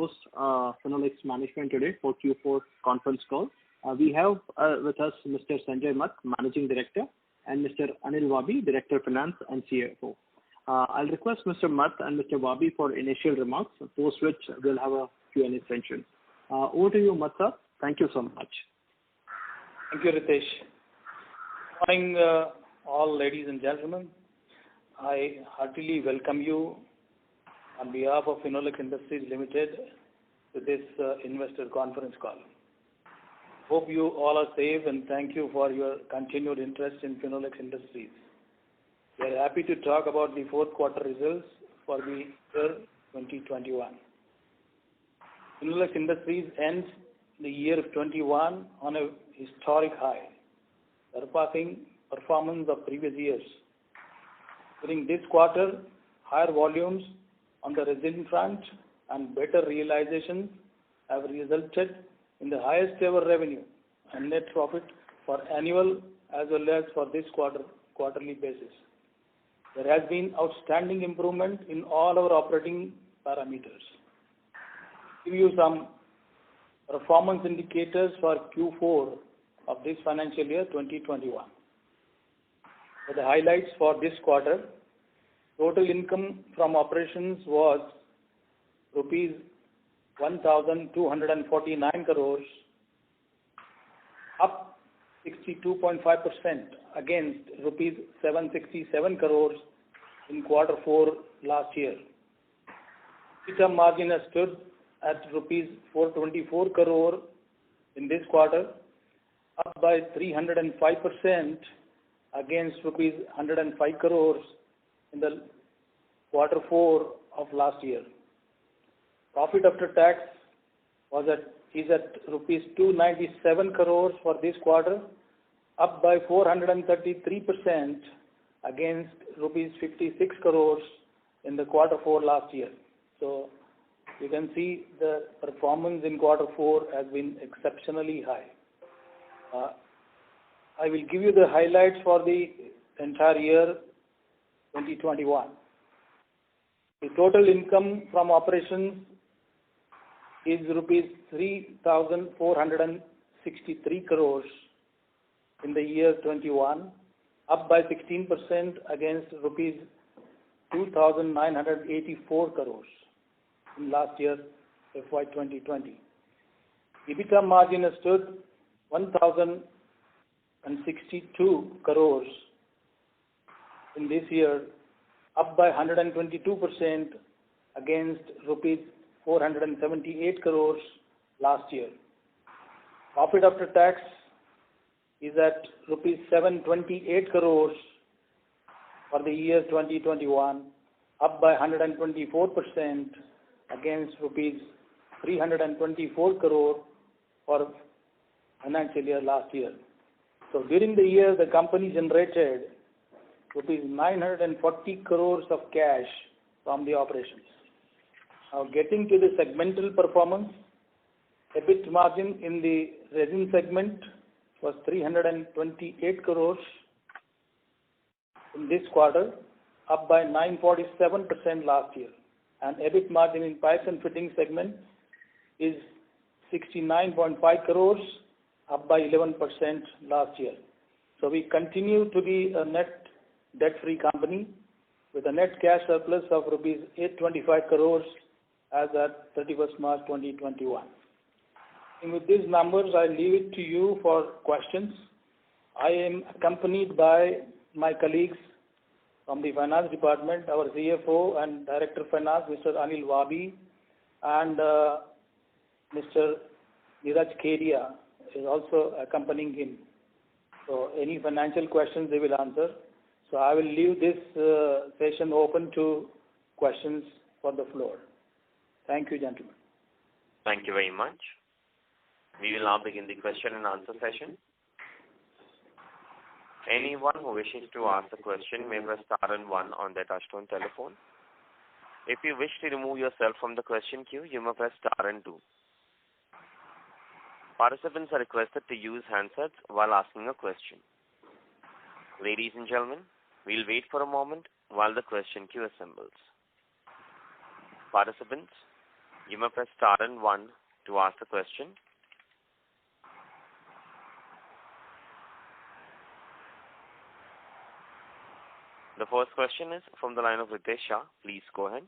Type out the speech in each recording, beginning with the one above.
host Phenolics Management today for Q4 conference call. We have with us Mr. Sanjay Matt, Managing Director, and Mr. Anil Wabi, Director of Finance and CFO. I'll request Mr. Matt and Mr. Wabi for initial remarks, post which we'll have a Q&A session. Over to you, Matt sir. Thank you so much. Thank you, Ritesh. Good morning, all ladies and gentlemen. I heartily welcome you on behalf of Phenolics Industries Limited to this investor conference call. Hope you all are safe and thank you for your continued interest in Phenolics Industries. We are happy to talk about the fourth quarter results for the year 2021. Phenolics Industries ends the year of 21 on a historic high, surpassing performance of previous years. During this quarter, higher volumes on the resin front and better realizations have resulted in the highest ever revenue and net profit for annual as well as for this quarterly basis. There has been outstanding improvement in all our operating parameters. Give you some performance indicators for Q4 of this financial year 2021. For the highlights for this quarter, total income from operations was rupees 1,249 crores, up 62.5% against rupees 767 crores in quarter 4 last year. EBITDA margin has stood at rupees 424 crore in this quarter, up by 305% against rupees 105 crores in the quarter 4 of last year. Profit after tax is at rupees 297 crores for this quarter, up by 433% against rupees 56 crores in the quarter 4 last year. So you can see the performance in quarter 4 has been exceptionally high. I will give you the highlights for the entire year 2021. The total income from operations is rupees 3,463 crores in the year 21, up by 16% against rupees 2,984 crores in last year FY 2020. EBITDA margin has stood 1,062 crores in this year, up by 122% against rupees 478 crores last year. Profit after tax is at rupees 728 crores for the year 2021, up by 124% against rupees 324 crore for financial year last year. So during the year, the company generated rupees 940 crores of cash from the operations. Now getting to the segmental performance, EBIT margin in the resin segment was 328 crores in this quarter, up by 947% last year. And EBIT margin in pipes and fittings segment is 69.5 crores, up by 11% last year. So we continue to be a net debt-free company with a net cash surplus of rupees 825 crores as at 31st March 2021. And with these numbers, I leave it to you for questions. I am accompanied by my colleagues from the finance department, our CFO and Director of Finance, Mr. Anil Wabi, and Mr. Neeraj Kedia is also accompanying him. So any financial questions they will answer. So I will leave this session open to questions for the floor. Thank you, gentlemen. Thank you very much. We will now begin the question and answer session. Anyone who wishes to ask a question may press star and 1 on their touchtone telephone. If you wish to remove yourself from the question queue, you may press star and 2. Participants are requested to use handsets while asking a question. Ladies and gentlemen, we'll wait for a moment while the question queue assembles. Participants, You may press star and one to ask the question. The first question is from the line of Ritesh Shah. Please go ahead.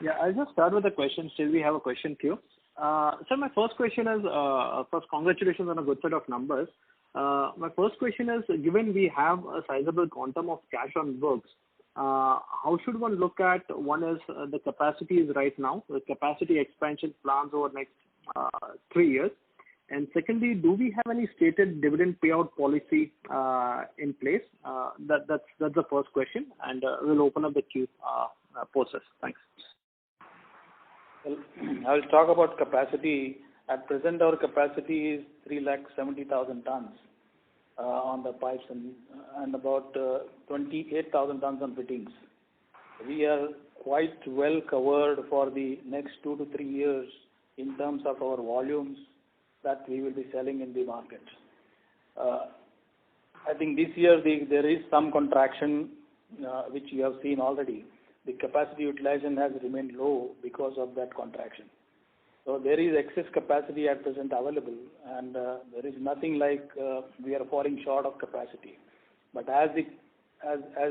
Yeah, I'll just start with the question. Still, we have a question queue. So my first question is, first, congratulations on a good set of numbers. My first question is, given we have a sizable quantum of cash on books, how should one look at, one is the capacities right now, the capacity expansion plans over next 3 years, and secondly, do we have any stated dividend payout policy in place? That's the first question, and we'll open up the queue process. Thanks. Well, I'll talk about capacity. At present, our capacity is 370,000 tons on the pipes and about 28,000 tons on fittings. We are quite well covered for the next 2 to 3 years in terms of our volumes that we will be selling in the market. I think this year there is some contraction which you have seen already. The capacity utilization has remained low because of that contraction. So there is excess capacity at present available, and there is nothing like we are falling short of capacity. But as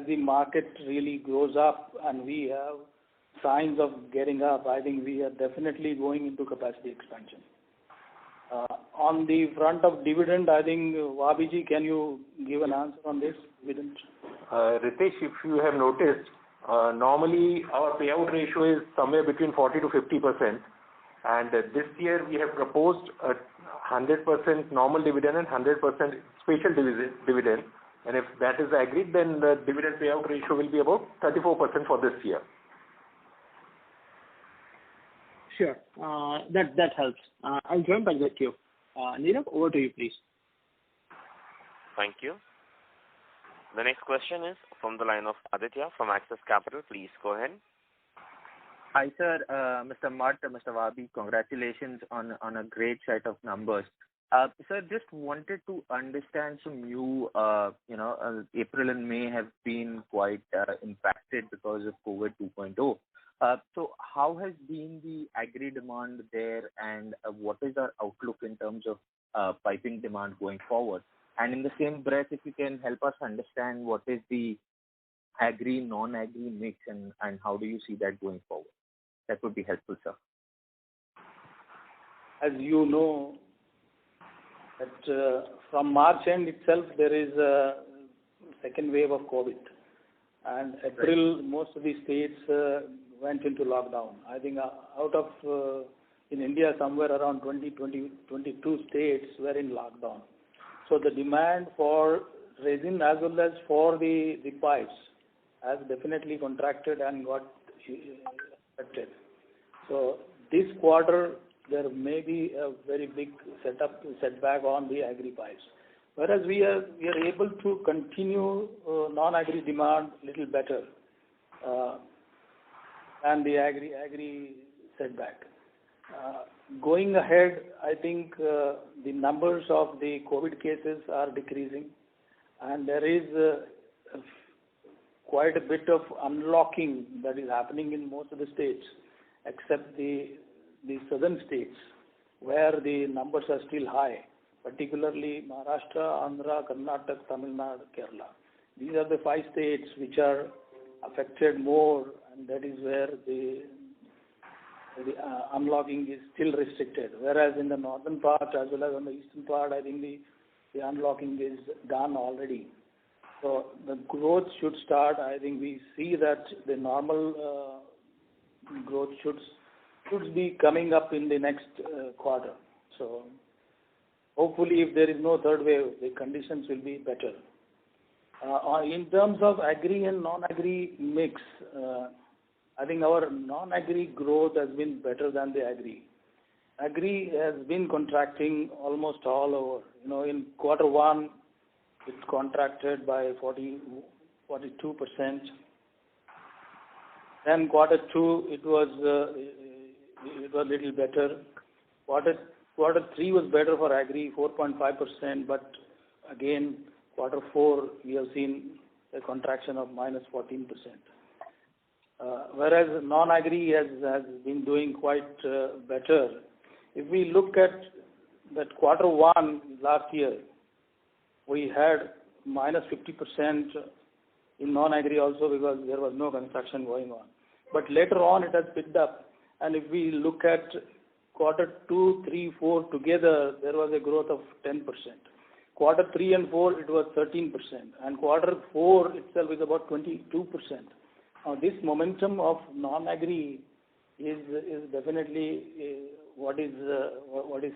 the market really grows up and we have signs of getting up, I think we are definitely going into capacity expansion. On the front of dividend, I think Wabiji, can you give an answer on this dividend? Ritesh, if you have noticed, normally our payout ratio is somewhere between 40 to 50%. And this year we have proposed a 100% normal dividend and 100% special dividend. And if that is agreed, then the dividend payout ratio will be about 34% for this year. Sure. That helps. I'll join back the queue. Nirav, over to you, please. Thank you. The next question is from the line of Aditya from Axis Capital. Please go ahead. Hi, sir. Mr. Mutt, Mr. Wabi, congratulations on a great set of numbers. Sir, just wanted to understand from you, April and May have been quite impacted because of COVID 2.0. So how has been the agri demand there, and what is our outlook in terms of piping demand going forward? And in the same breath, if you can help us understand what is the agri, non-agri mix, and how do you see that going forward? That would be helpful, sir. As you know, that from March end itself, there is a second wave of COVID. And April, most of the states went into lockdown. I think in India, somewhere around 22 states were in lockdown. So the demand for resin as well as for the pipes has definitely contracted and got affected. So this quarter, there may be a very big setback on the agri pipes. Whereas we are able to continue non-agri demand little better than the agri setback. Going ahead, I think the numbers of the COVID cases are decreasing, and there is quite a bit of unlocking that is happening in most of the states, except the southern states, where the numbers are still high, particularly Maharashtra, Andhra, Karnataka, Tamil Nadu, Kerala. These are the 5 states which are affected more, and that is where the unlocking is still restricted. Whereas in the northern part as well as on the eastern part, I think the unlocking is done already. So the growth should start. I think we see that the normal growth should be coming up in the next quarter. So hopefully, if there is no third wave, the conditions will be better. In terms of agri and non-agri mix, I think our non-agri growth has been better than the agri. Agri has been contracting almost all over. In quarter 1, it contracted by 42%. Then quarter 2, it was a little better. Quarter 3 was better for agri, 4.5%, but again, quarter 4, we have seen a contraction of minus 14%. whereas non-agri has been doing quite better. If we look at that quarter one last year, we had minus 50% in non-agri also because there was no construction going on. But later on it has picked up, and if we look at quarter 2, 3, 4 together, there was a growth of 10%. Quarter 3 and 4 it was 13%, and quarter 4 itself is about 22%. This momentum of non-agri is definitely what is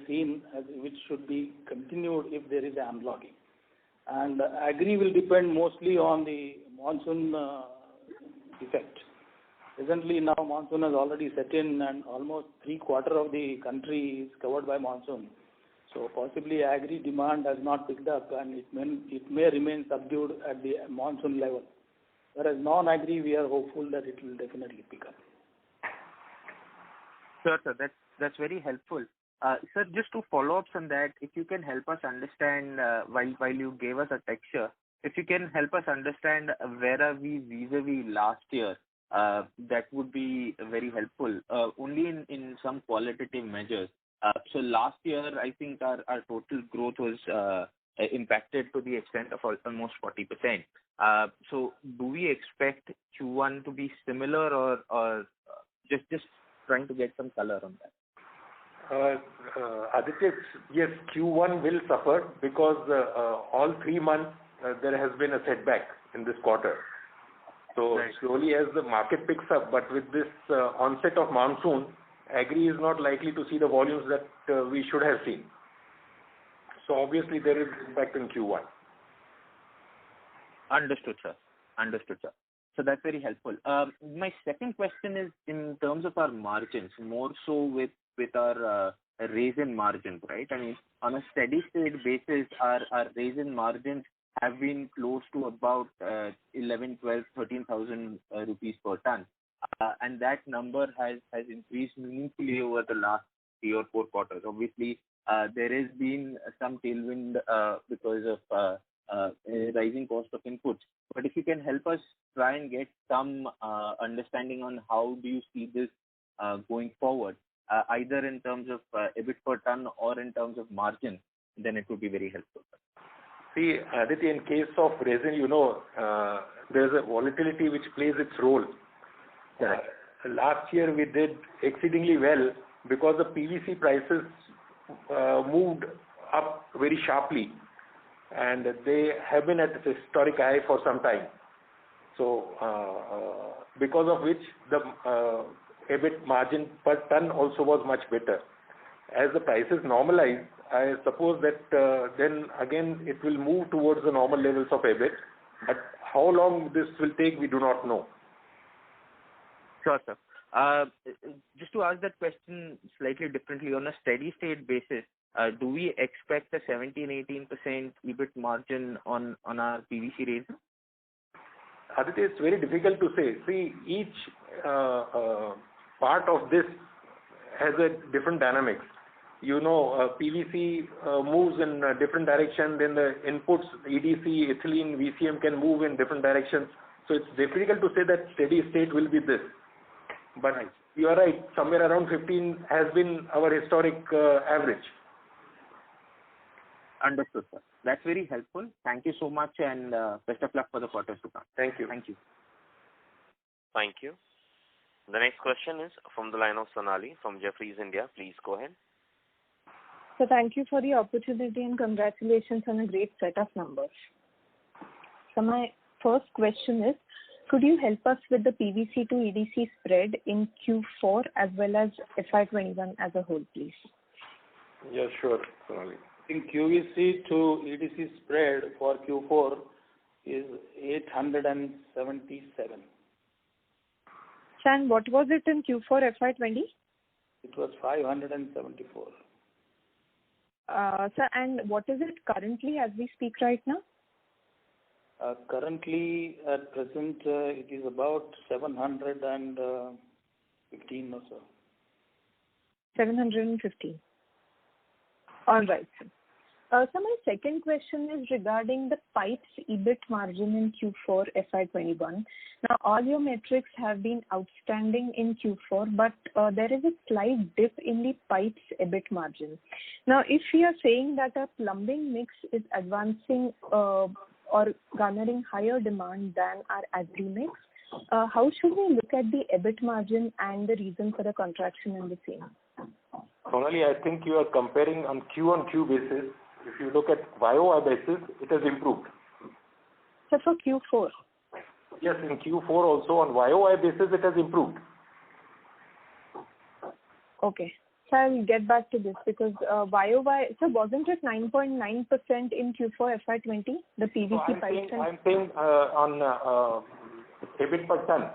seen as which should be continued if there is an unlocking. And agri will depend mostly on the monsoon effect. Presently now monsoon has already set in and almost 3/4 of the country is covered by monsoon. So possibly agri demand has not picked up and it may remain subdued at the monsoon level. Whereas non-agri, we are hopeful that it will definitely pick up. Sure, sir. That's very helpful. Sir, just to follow up on that, if you can help us understand, while you gave us a texture, if you can help us understand where are we vis-a-vis last year, that would be very helpful. Only in some qualitative measures. So last year, I think our total growth was impacted to the extent of almost 40%. So do we expect Q1 to be similar or just trying to get some color on that? Aditya, yes, Q1 will suffer because all 3 months there has been a setback in this quarter. So right. Slowly as the market picks up, but with this onset of monsoon, agri is not likely to see the volumes that we should have seen. So obviously there is impact in Q1. Understood, sir. So that's very helpful. My second question is in terms of our margins, more so with our raisin margins, right? I mean, on a steady state basis, our raisin margins have been close to about 11, 12, 13,000 rupees per ton. And that number has increased meaningfully over the last 3 or 4 quarters. Obviously, there has been some tailwind because of rising cost of inputs. But if you can help us try and get some understanding on how do you see this going forward, either in terms of EBIT per ton or in terms of margin, then it would be very helpful. See, Aditya, in case of resin, there's a volatility which plays its role. Correct. Last year we did exceedingly well because the PVC prices moved up very sharply, and they have been at a historic high for some time. So, because of which the EBIT margin per ton also was much better. As the prices normalize, I suppose that then again it will move towards the normal levels of EBIT. But how long this will take, we do not know. Sure, sir. Just to ask that question slightly differently, on a steady state basis, do we expect a 17-18% EBIT margin on our PVC resin? Aditya, it's very difficult to say. See, each part of this has a different dynamics. PVC moves in a different direction than the inputs, EDC, ethylene, VCM can move in different directions. So it's difficult to say that steady state will be this. But you are right, somewhere around 15 has been our historic average. Understood, sir. That's very helpful. Thank you so much, and best of luck for the quarters to come. Thank you. Thank you. Thank you. The next question is from the line of Sonali from Jefferies India. Please go ahead. So thank you for the opportunity and congratulations on a great set of numbers. So my first question is, could you help us with the PVC to EDC spread in Q4 as well as FY21 as a whole, please? Yeah, sure, Sonali. I think QVC to EDC spread for Q4 is 877. And what was it in Q4 FY20? It was 574. Sir, and what is it currently as we speak right now? Currently, at present, it is about 715 or so. 715. All right, sir. So my second question is regarding the pipes EBIT margin in Q4 FY21. Now, all your metrics have been outstanding in Q4, but there is a slight dip in the pipes EBIT margin. Now, if we are saying that our plumbing mix is advancing or garnering higher demand than our agri mix, how should we look at the EBIT margin and the reason for the contraction in the same? Sonali, I think you are comparing on Q-on-Q basis. If you look at YOY basis, it has improved. So for Q4? Yes, in Q4 also on YOY basis it has improved. Okay. So I'll get back to this because YOY, so wasn't it 9.9% in Q4 FY20, the PVC pipes? I'm saying on EBIT per ton.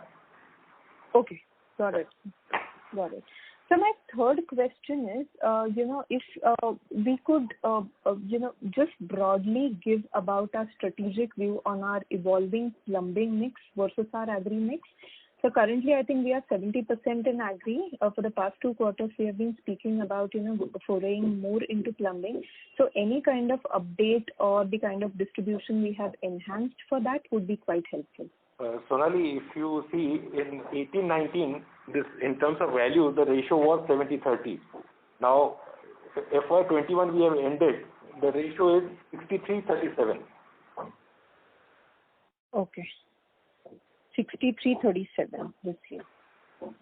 Okay, got it. So my third question is, if we could, just broadly give about our strategic view on our evolving plumbing mix versus our agri mix. So currently, I think we are 70% in agri. For the past 2 quarters, we have been speaking about, foraying more into plumbing. So any kind of update or the kind of distribution we have enhanced for that would be quite helpful. Sonali, if you see in 18-19, this in terms of value, the ratio was 70-30. Now, FY21 we have ended, the ratio is 63-37. Okay. 63-37 this year.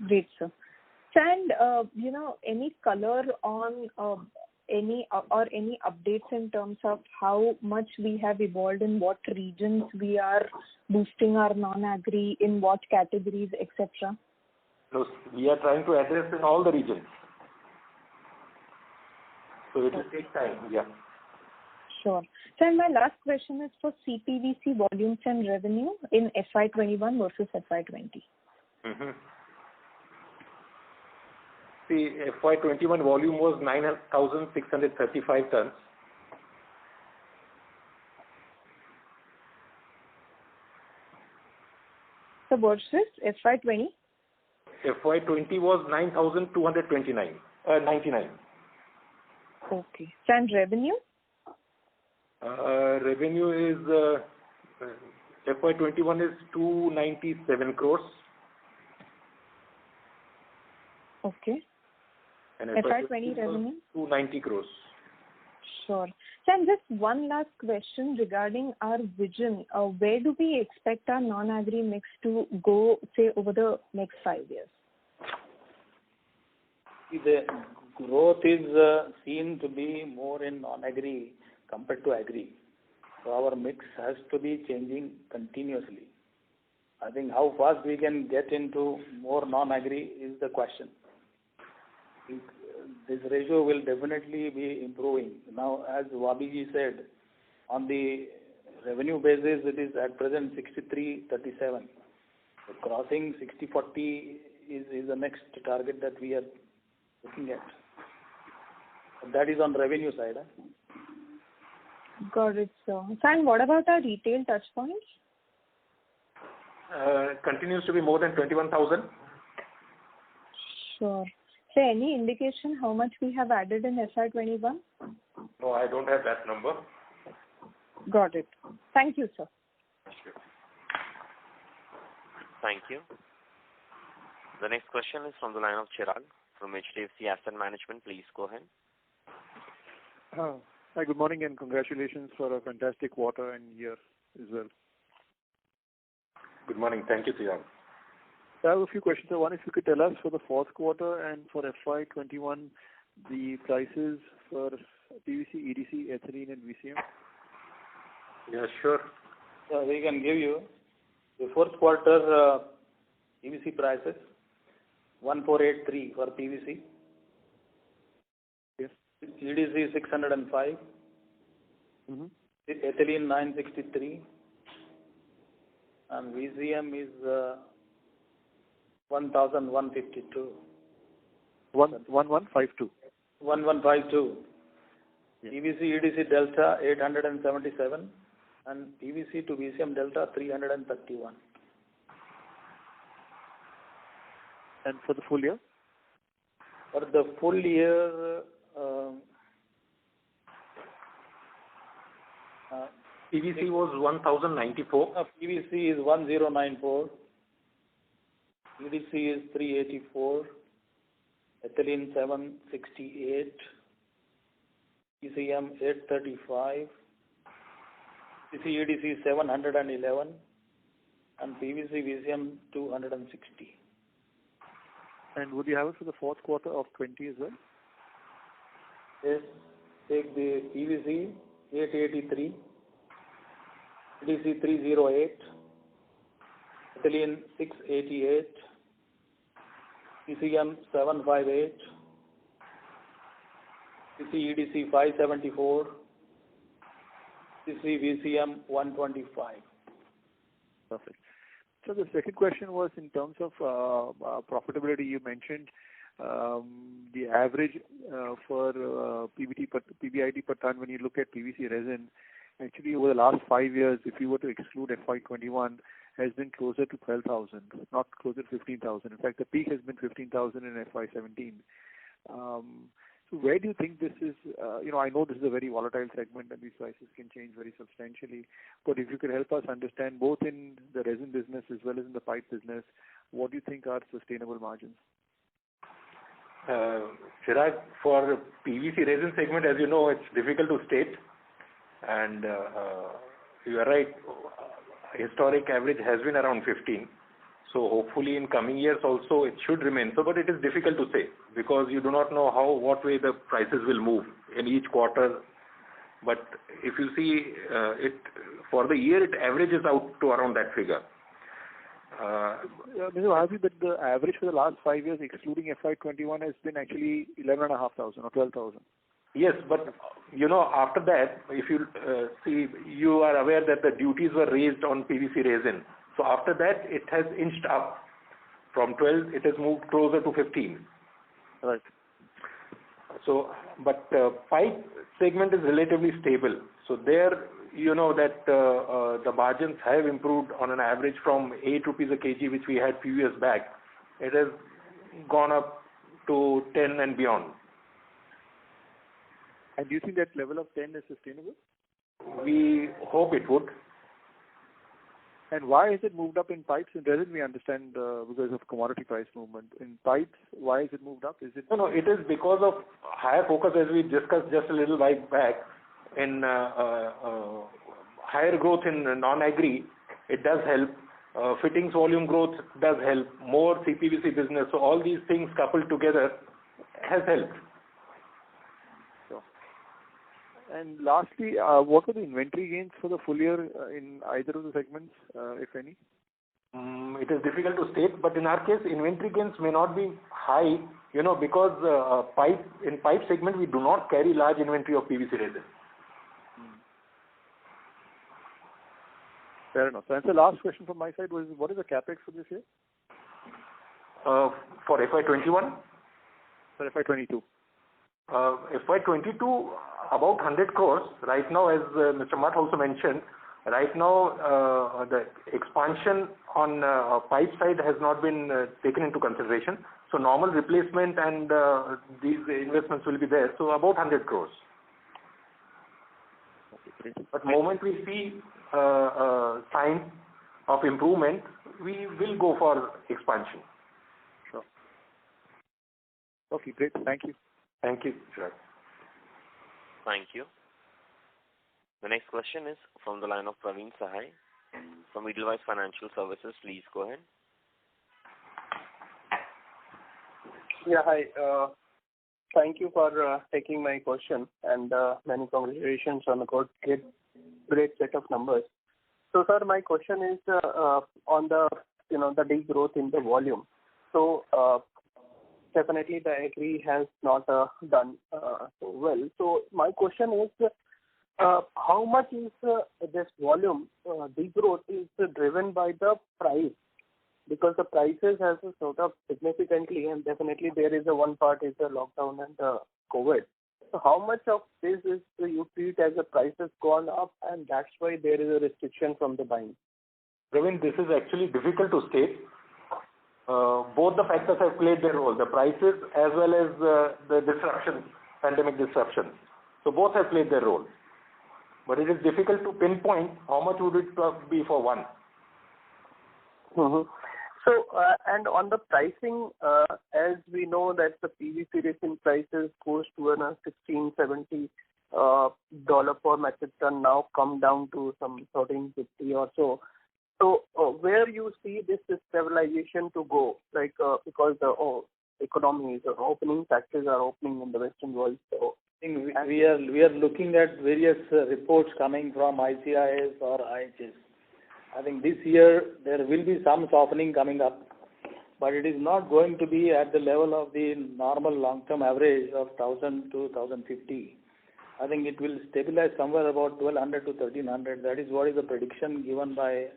Great, sir. And, any color on any updates in terms of how much we have evolved, in what regions we are boosting our non-agri, in what categories, etc.? No, we are trying to address in all the regions. So it will take time, yeah. Sure. So my last question is for CPVC volumes and revenue in FY21 versus FY20. Mm-hmm. See, FY21 volume was 9,635 tons. So versus FY20? FY20 was 9,299. 99. Okay. So and revenue? Revenue is FY21 is 297 crores. Okay. And FY20 revenue? 290 crores. Sure. So and just one last question regarding our vision. Where do we expect our non-agri mix to go, say, over the next 5 years? The growth is seen to be more in non-agri compared to agri. So our mix has to be changing continuously. I think how fast we can get into more non-agri is the question. This ratio will definitely be improving. Now, as Wabiji said, on the revenue basis, it is at present 63-37. So crossing 60-40 is the next target that we are looking at. That is on revenue side. Got it, sir. So and what about our retail touch points? Continues to be more than 21,000. Sure. So any indication how much we have added in FY21? No, I don't have that number. Got it. Thank you, sir. Thank you. The next question is from the line of Chirag from HDFC Asset Management. Please go ahead. Hi, good morning and congratulations for a fantastic quarter and year as well. Good morning. Thank you, Chirag. I have a few questions. So one, if you could tell us for the fourth quarter and for FY21, the prices for PVC, EDC, ethylene and VCM? Yeah, sure. So we can give you the fourth quarter PVC prices, 1483 for PVC. Yes. EDC 605. Mm-hmm. Ethylene 963. And VCM is 1,152. 1152. 1152. Yeah. PVC EDC delta 877 and PVC to VCM delta 331. And for the full year? For the full year, PVC was 1094. PVC is 1094. EDC is 384. Ethylene 768. PCM 835. EDC 711. And PVC VCM 260. And would you have it for the fourth quarter of 20 as well? Yes, take the PVC 883, EDC 308, ethylene 688, PCM 758, EDC 574, VCM 125. Perfect. So the second question was in terms of profitability. You mentioned the average for PBIT per ton when you look at PVC resin. Actually, over the last 5 years, if you were to exclude FY21, has been closer to 12,000, not closer to 15,000. In fact, the peak has been 15,000 in FY17. So where do you think this is? I know this is a very volatile segment and these prices can change very substantially. But if you could help us understand both in the resin business as well as in the pipe business, what do you think are sustainable margins? Chirag, for PVC resin segment, as you know, it's difficult to state. And you are right, historic average has been around 15. So hopefully in coming years also it should remain so, but it is difficult to say because you do not know what way the prices will move in each quarter. But if you see it for the year, it averages out to around that figure. Mr. Vabi, but the average for the last 5 years, excluding FY21, has been actually 11,500 or 12,000. Yes, but after that, if you see, you are aware that the duties were raised on PVC resin. So after that, it has inched up. From 12, it has moved closer to 15. Right. So, but pipe segment is relatively stable. So there, you know that the margins have improved on an average from 8 rupees a kg, which we had few years back. It has gone up to 10 and beyond. And do you think that level of 10 is sustainable? We hope it would. And why has it moved up in pipes? In resin, we understand because of commodity price movement. In pipes, why has it moved up? Is it? No, it is because of higher focus, as we discussed just a little while back, in higher growth in non-agri. It does help. Fittings volume growth does help. More CPVC business. So all these things coupled together has helped. And lastly, what are the inventory gains for the full year in either of the segments, if any? It is difficult to state, but in our case, inventory gains may not be high, because in pipe segment, we do not carry large inventory of PVC resin. Fair enough. And the last question from my side was, what is the capex for this year? For FY21? For FY22. FY22, about 100 crores. Right now, as Mr. Math also mentioned, right now the expansion on pipe side has not been taken into consideration. So normal replacement and these investments will be there. So about 100 crores. Okay, but moment we see signs of improvement, we will go for expansion. Sure. Okay, great. Thank you. Thank you, sir. Thank you. The next question is from the line of Praveen Sahai from Edelweiss Financial Services. Please go ahead. Yeah, hi. Thank you for taking my question and many congratulations on a great set of numbers. So, sir, my question is on the the degrowth in the volume. So, definitely the agri has not done so well. So my question is, how much is this volume degrowth is driven by the price? Because the prices have sort of significantly, and definitely there is one part is the lockdown and the COVID. So how much of this is you treat as the prices gone up, and that's why there is a restriction from the buying? Praveen, this is actually difficult to state. Both the factors have played their role, the prices as well as the disruptions, pandemic disruptions. So both have played their role. but it is difficult to pinpoint how much would it be for one. Mm-hmm. So, and on the pricing, as we know that the PVC resin prices goes to $16-17 per metric ton, now come down to some 13.50 or so. So, where you see this stabilization to go, like because the economies, opening factories are opening in the Western world. So, I think we are looking at various reports coming from ICIS or IHS. I think this year there will be some softening coming up, but it is not going to be at the level of the normal long-term average of 1,000 to 1,050. I think it will stabilize somewhere about 1,200 to 1,300. That is what is the prediction given by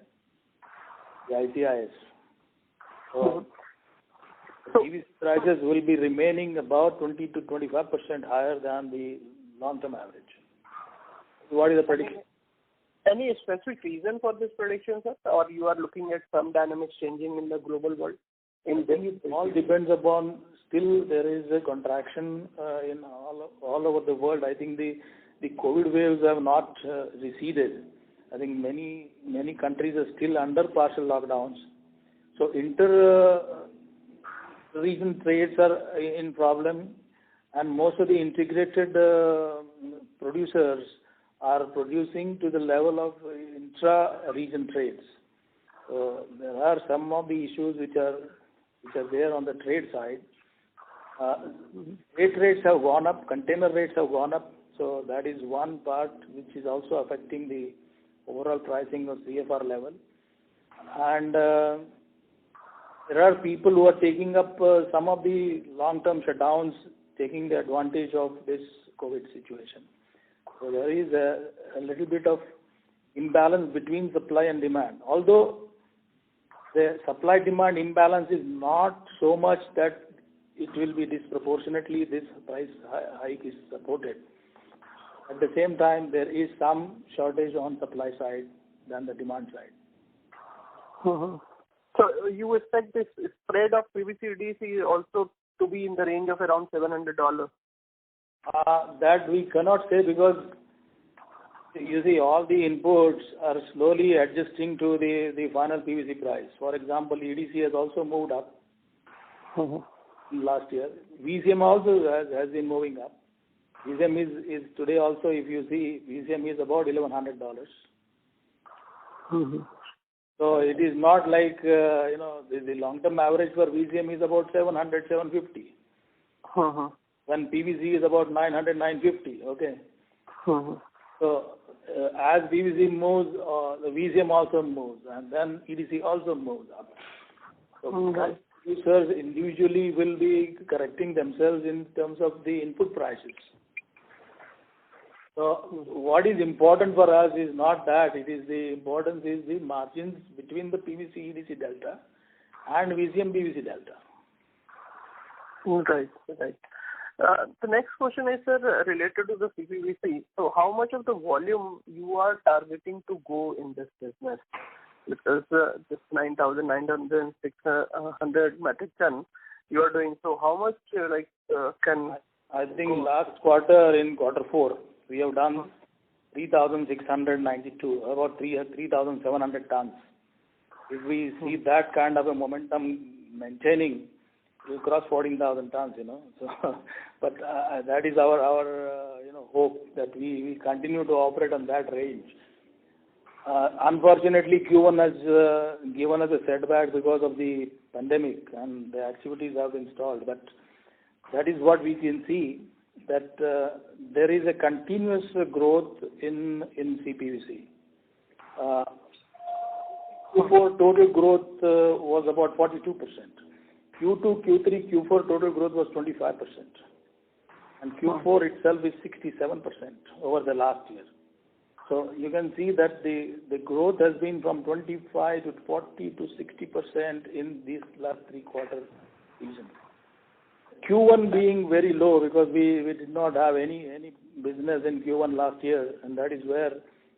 the ICIS. So PVC prices will be remaining about 20 to 25% higher than the long-term average. What is the prediction? Any specific reason for this prediction, sir? Or you are looking at some dynamics changing in the global world? It all depends upon, still there is a contraction in all over the world. I think the COVID waves have not receded. I think many countries are still under partial lockdowns. So inter-region trades are in problem, and most of the integrated producers are producing to the level of intra-region trades. So there are some of the issues which are there on the trade side. Freight rates have gone up, container rates have gone up, so that is one part which is also affecting the overall pricing of CFR level. And there are people who are taking up some of the long-term shutdowns, taking the advantage of this COVID situation. So there is a little bit of imbalance between supply and demand. Although the supply-demand imbalance is not so much that it will be disproportionately this price hike is supported. At the same time, there is some shortage on supply side than the demand side. Mm-hmm. So you expect this spread of PVC EDC also to be in the range of around $700? That we cannot say, because you see all the inputs are slowly adjusting to the final PVC price. For example, EDC has also moved up last year. VCM also has been moving up. VCM is today also, if you see, VCM is about $1,100. So it is not like, the long-term average for VCM is about 700, 750. When PVC is about 900, 950, okay? So as PVC moves, the VCM also moves, and then EDC also moves up. So producers individually will be correcting themselves in terms of the input prices. So what is important for us is not that. It is the importance is the margins between the PVC EDC delta and VCM PVC delta. Right. The next question is, sir, related to the CPVC. So how much of the volume you are targeting to go in this business? Because this 9,900 600 metric ton you are doing. So how much can... I think last quarter, in quarter 4, we have done 3,692, about 3,700 tons. If we see that kind of a momentum maintaining, we'll cross 14,000 tons, So, but that is our hope, that we continue to operate on that range. Unfortunately, Q1 has given us a setback because of the pandemic, and the activities have been stalled. But that is what we can see, that there is a continuous growth in CPVC. Q4 total growth was about 42%. Q2, Q3, Q4 total growth was 25%. And Q4 itself is 67% over the last year. So you can see that the growth has been from 25 to 40 to 60% in these last 3 quarter season. Q1 being very low because we did not have any business in Q1 last year, and that is where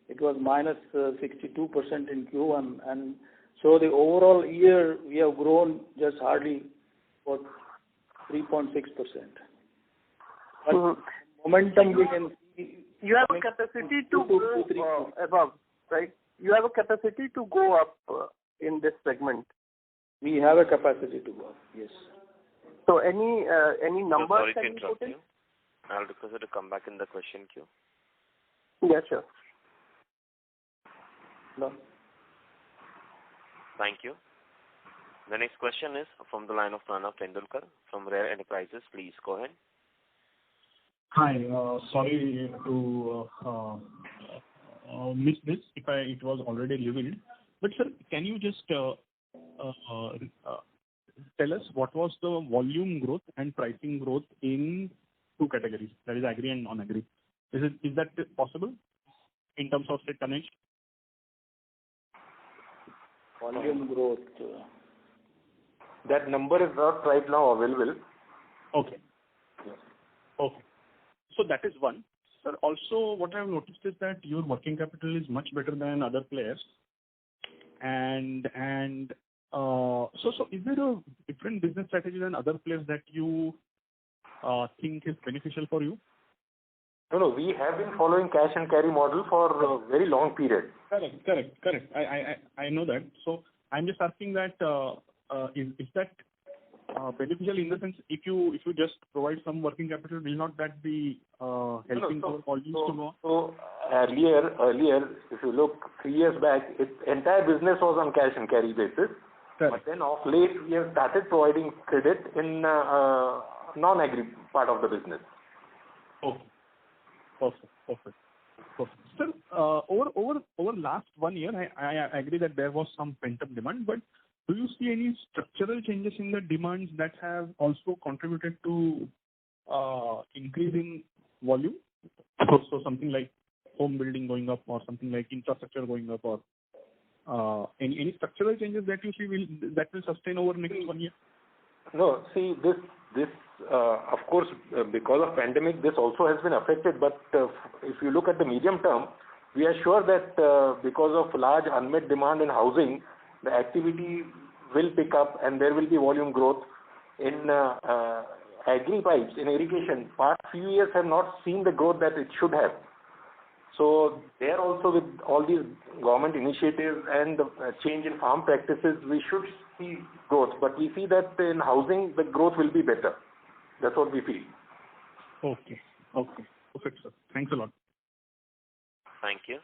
it was minus 62% in Q1. And so the overall year we have grown just hardly about 3.6%. But momentum we can see You have a capacity to go above, right? You have a capacity to go up in this segment. We have a capacity to go up, yes. So any numbers Sorry to can you interrupt put in? you. I'll request you to come back in the question queue. Yeah, sure. No. Thank you. The next question is from the line of Pranav Tendulkar from Rare Enterprises. Please go ahead. Hi. Sorry to miss this if it was already revealed. But sir, can you just tell us what was the volume growth and pricing growth in two categories, that is agri and non-agri? Is that possible in terms of say tonnage? Volume growth. That number is not right now available. Okay. Okay. So that is one. Sir, also what I have noticed is that your working capital is much better than other players. So is there a different business strategy than other players that you think is beneficial for you? No, we have been following cash and carry model for a very long period. Correct. I know that. So I'm just asking that is that beneficial in the sense if you just provide some working capital, will not that be helping our volumes to go? So earlier, if you look 3 years back, its entire business was on cash and carry basis. Correct. But then of late, we have started providing credit in non-agri part of the business. Okay. Perfect. Sir, over last 1 year, I agree that there was some pent-up demand, but do you see any structural changes in the demands that have also contributed to increasing volume? So something like home building going up or something like infrastructure going up or any structural changes that you see that will sustain over the next 1 year? No, see this of course because of pandemic this also has been affected. But if you look at the medium term, we are sure that because of large unmet demand in housing, the activity will pick up and there will be volume growth in agri pipes in irrigation. Past few years have not seen the growth that it should have. So there also with all these government initiatives and the change in farm practices, we should see growth. But we see that in housing, the growth will be better. That's what we feel. Okay. Perfect, sir. Thanks a lot. Thank you.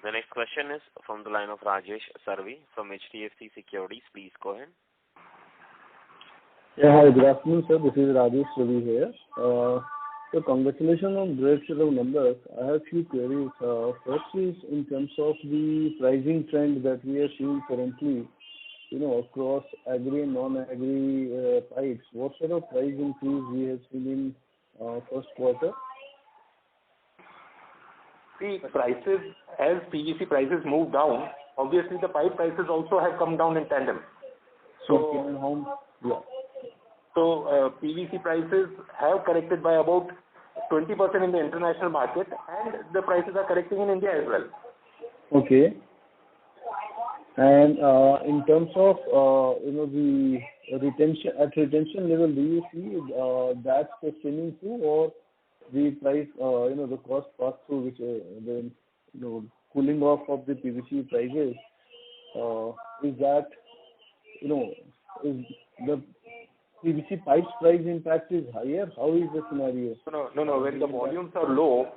The next question is from the line of Rajesh Sarvi from HDFC Securities. Please go ahead. Yeah, hi, good afternoon, sir. This is Rajesh Sarvi here. So congratulations on great set of numbers. I have few queries. First is in terms of the pricing trend that we are seeing currently, across agri and non-agri pipes. What sort of price increase we have seen in first quarter? See, prices, as PVC prices move down, obviously the pipe prices also have come down in tandem. So, PVC prices have corrected by about 20% in the international market, and the prices are correcting in India as well. Okay. And in terms of the retention level, do you see that sustaining through, or the price the cost pass through, which the cooling off of the PVC prices, is that is the PVC pipes price impact is higher? How is the scenario? No. When the volumes are low,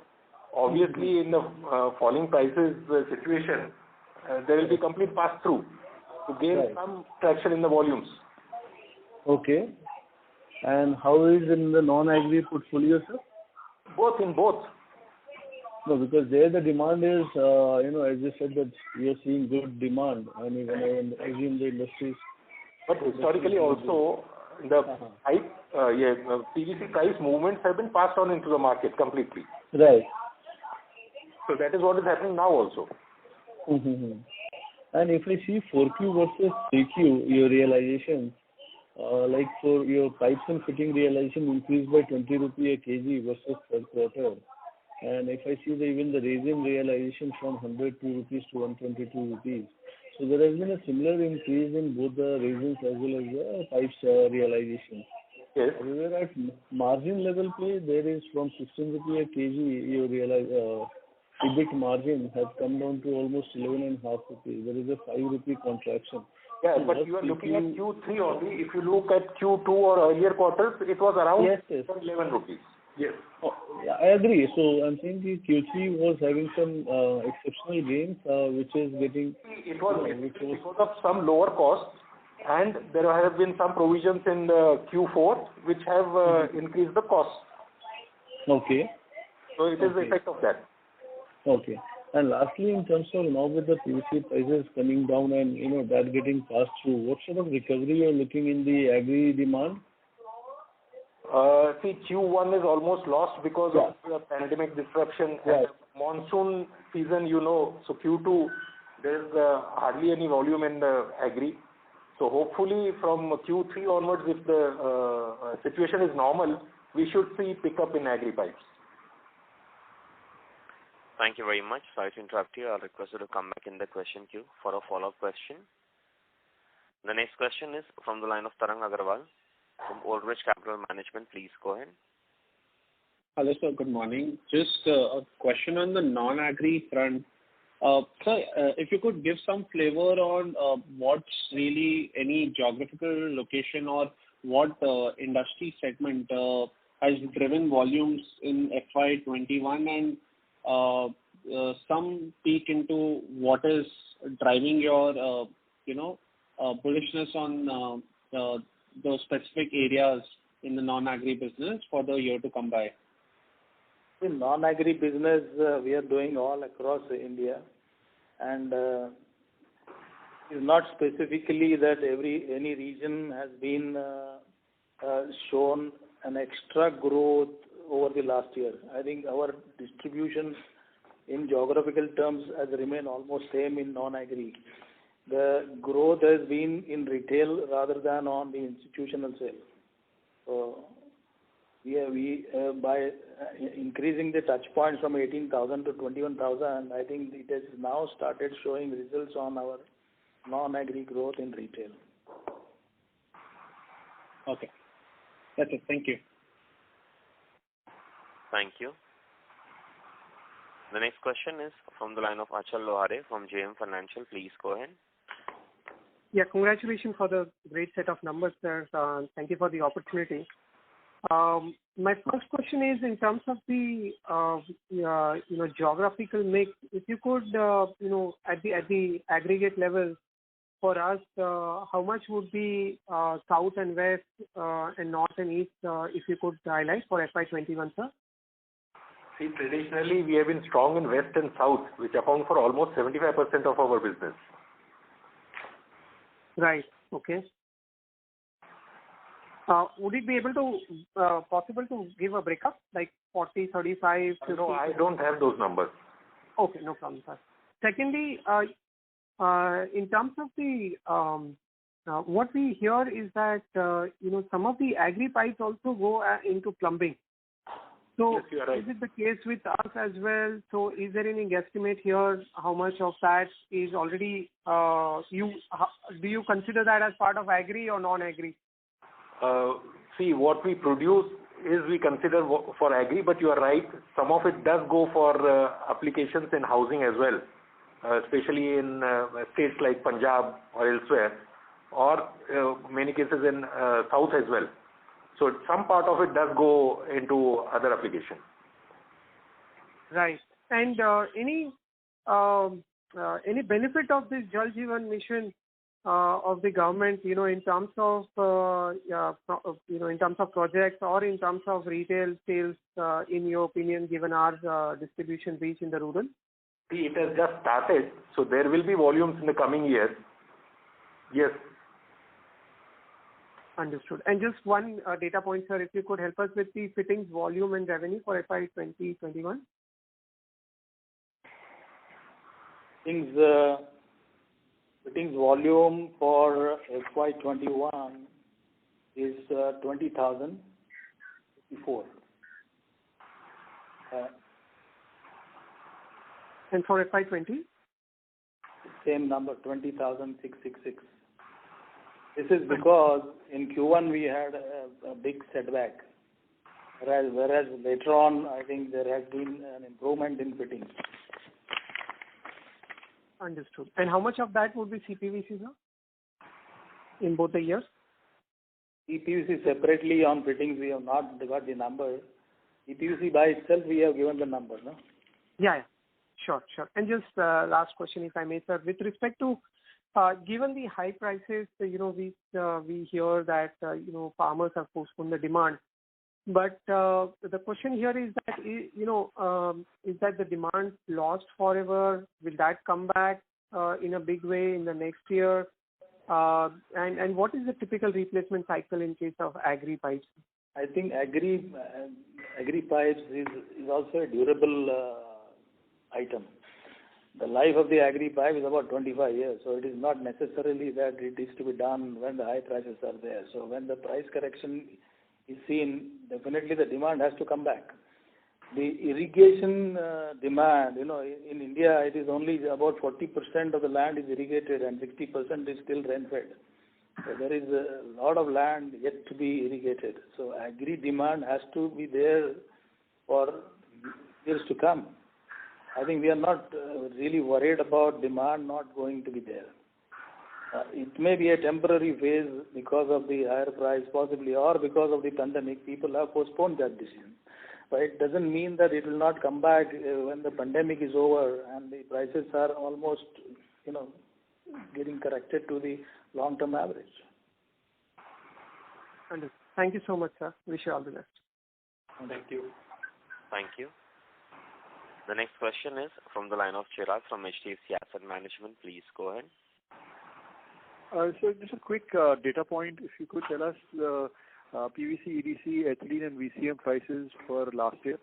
obviously in the falling prices situation, there will be complete pass through to gain some traction in the volumes. Okay. And how is in the non-agri portfolio, sir? Both. No, because there the demand is, as you said that we are seeing good demand, and even in the industries. But historically also, the pipe, PVC price movements have been passed on into the market completely. Right. So that is what is happening now also. Mm-hmm. And if I see 4Q versus 3Q, your realization, like for your pipes and fitting realization increased by 20 rupee a kg versus third quarter. And if I see even the resin realization from 102 rupees to 122 rupees. So there has been a similar increase in both the resins as well as the pipes realization. Yes. However, at margin level play, there is from 16 rupee a kg, you realize EBIT margin has come down to almost 11.5 rupees. There is a 5 rupee contraction. Yeah, but you are looking at Q3 only. If you look at Q2 or earlier quarters, it was around 11 rupees. Yes. Oh, yeah, I agree. So I'm saying the Q3 was having some exceptional gains, which is getting... It was because of some lower costs, and there have been some provisions in the Q4 which have increased the cost. Okay. So it is the effect of that. Okay. And lastly, in terms of now with the PVC prices coming down and that getting passed through, what sort of recovery you are looking in the agri demand? See, Q1 is almost lost because of the pandemic disruption and monsoon season, so Q2 there is hardly any volume in the agri. So hopefully from Q3 onwards, if the situation is normal, we should see pickup in agri pipes. Thank you very much. Sorry to interrupt you. I'll request you to come back in the question queue for a follow-up question. The next question is from the line of Tarang Agarwal from Old Bridge Capital Management. Please go ahead. Hello, sir. Good morning. Just a question on the non-agri front. Sir, if you could give some flavor on what's really any geographical location or what industry segment has driven volumes in FY21 and some peek into what is driving your, bullishness on those specific areas in the non-agri business for the year to come by. In non-agri business, we are doing all across India, and it's not specifically that any region has been shown an extra growth over the last year. I think our distribution in geographical terms has remained almost same in non-agri. The growth has been in retail rather than on the institutional sale. So we by increasing the touch points from 18,000 to 21,000, I think it has now started showing results on our non-agri growth in retail. Okay. That's it. Thank you. Thank you. The next question is from the line of Achal Lohade from JM Financial. Please go ahead. Yeah, congratulations for the great set of numbers, sir. Thank you for the opportunity. My first question is in terms of the geographical mix. If you could, at the aggregate level for us, how much would be south and west and north and east? If you could highlight for FY21, sir. See, traditionally we have been strong in west and south, which account for almost 75% of our business. Right. Okay. Would it be possible to give a breakup like 40, 35, 50? No, I don't have those numbers. Okay, no problem, sir. Secondly, in terms of the what we hear is that some of the agri pipes also go into plumbing. So yes, you are right. Is it the case with us as well? So is there any guesstimate here? How much of that is already do you consider that as part of agri or non-agri? See, what we produce is we consider for agri, but you are right. Some of it does go for applications in housing as well, especially in states like Punjab or elsewhere, or many cases in south as well. So some part of it does go into other applications. Right. And any benefit of this Jal Jeevan Mission of the government, in terms of in terms of projects or in terms of retail sales, in your opinion, given our distribution reach in the rural? See, it has just started, so there will be volumes in the coming years. Yes. Understood. And just one data point, sir, if you could help us with the fittings volume and revenue for FY 2021. Fittings volume for FY21 is 20,054. And for FY20? Same number, 20,666. This is because in Q1 we had a big setback, whereas later on I think there has been an improvement in fittings. Understood. And how much of that would be CPVC, sir, in both the years? CPVC separately on fittings we have not got the number. CPVC by itself we have given the number, no? Yeah. Sure. And just last question, if I may, sir. With respect to, given the high prices, we hear that, farmers have postponed the demand. But the question here is that, is that the demand lost forever? Will that come back in a big way in the next year? And what is the typical replacement cycle in case of agri pipes? I think agri pipes is also a durable item. The life of the agri pipe is about 25 years, so it is not necessarily that it is to be done when the high prices are there. So when the price correction is seen, definitely the demand has to come back. The irrigation demand, in India it is only about 40% of the land is irrigated and 60% is still rain-fed. So there is a lot of land yet to be irrigated. So agri demand has to be there for years to come. I think we are not really worried about demand not going to be there. It may be a temporary phase because of the higher price possibly, or because of the pandemic. People have postponed that decision. But it doesn't mean that it will not come back when the pandemic is over and the prices are almost, getting corrected to the long-term average. Understood. Thank you so much, sir. Wish you all the best. Thank you. Thank you. The next question is from the line of Chirag from HDFC Asset Management. Please go ahead. So just a quick data point. If you could tell us the PVC, EDC, ethylene and VCM prices for last year,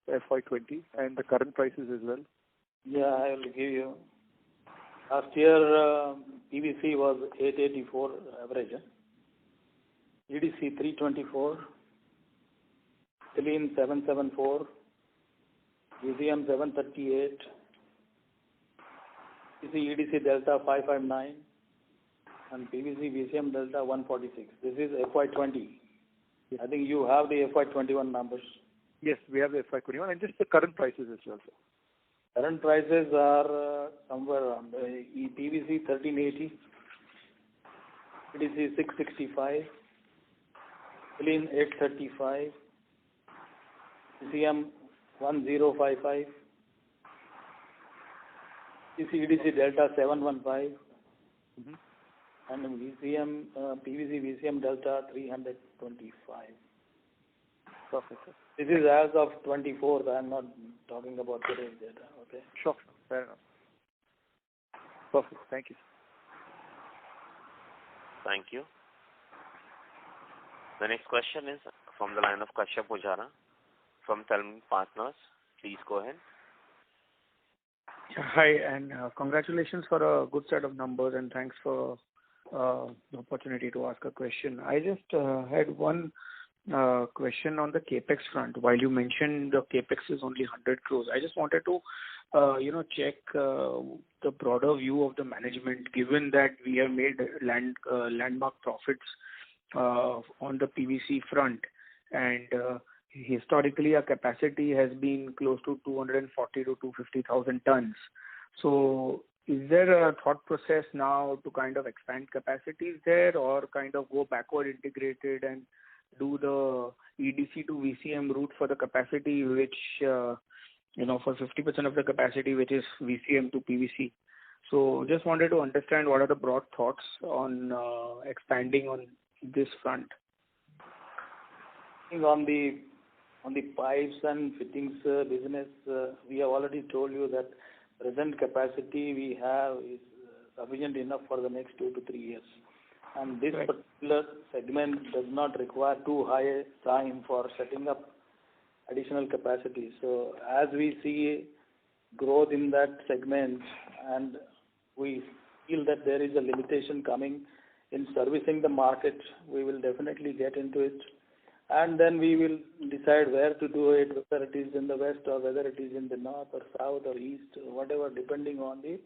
FY20, and the current prices as well. Yeah, I will give you. Last year PVC was 884 average. EDC 324, ethylene 774, VCM 738, EDC Delta 559, and PVC VCM Delta 146. This is FY20. Yes. I think you have the FY21 numbers. Yes, we have the FY21 and just the current prices as well, sir. Current prices are somewhere around PVC 1380, EDC 665, ethylene 835, VCM 1055, EDC Delta 715, and VCM PVC VCM Delta 325. Perfect, sir. This is as of 24th. I am not talking about today's data. Okay. Sure. Fair enough. Perfect. Thank you. Thank you. The next question is from the line of Kashyap Pujara from Telm Partners. Please go ahead. Hi, and congratulations for a good set of numbers, and thanks for the opportunity to ask a question. I just had one question on the capex front. While you mentioned the capex is only 100 crores, I just wanted to check the broader view of the management, given that we have made landmark profits on the PVC front, and historically our capacity has been close to 240 to 250,000 tons. So is there a thought process now to kind of expand capacities there, or kind of go backward integrated and do the EDC to VCM route for the capacity, which for 50% of the capacity, which is VCM to PVC? So just wanted to understand what are the broad thoughts on expanding on this front. On the pipes and fittings business, we have already told you that present capacity we have is sufficient enough for the next 2 to 3 years. And this particular segment does not require too high time for setting up additional capacity. So as we see growth in that segment and we feel that there is a limitation coming in servicing the market, we will definitely get into it. And then we will decide where to do it, whether it is in the west or whether it is in the north or south or east or whatever, depending on the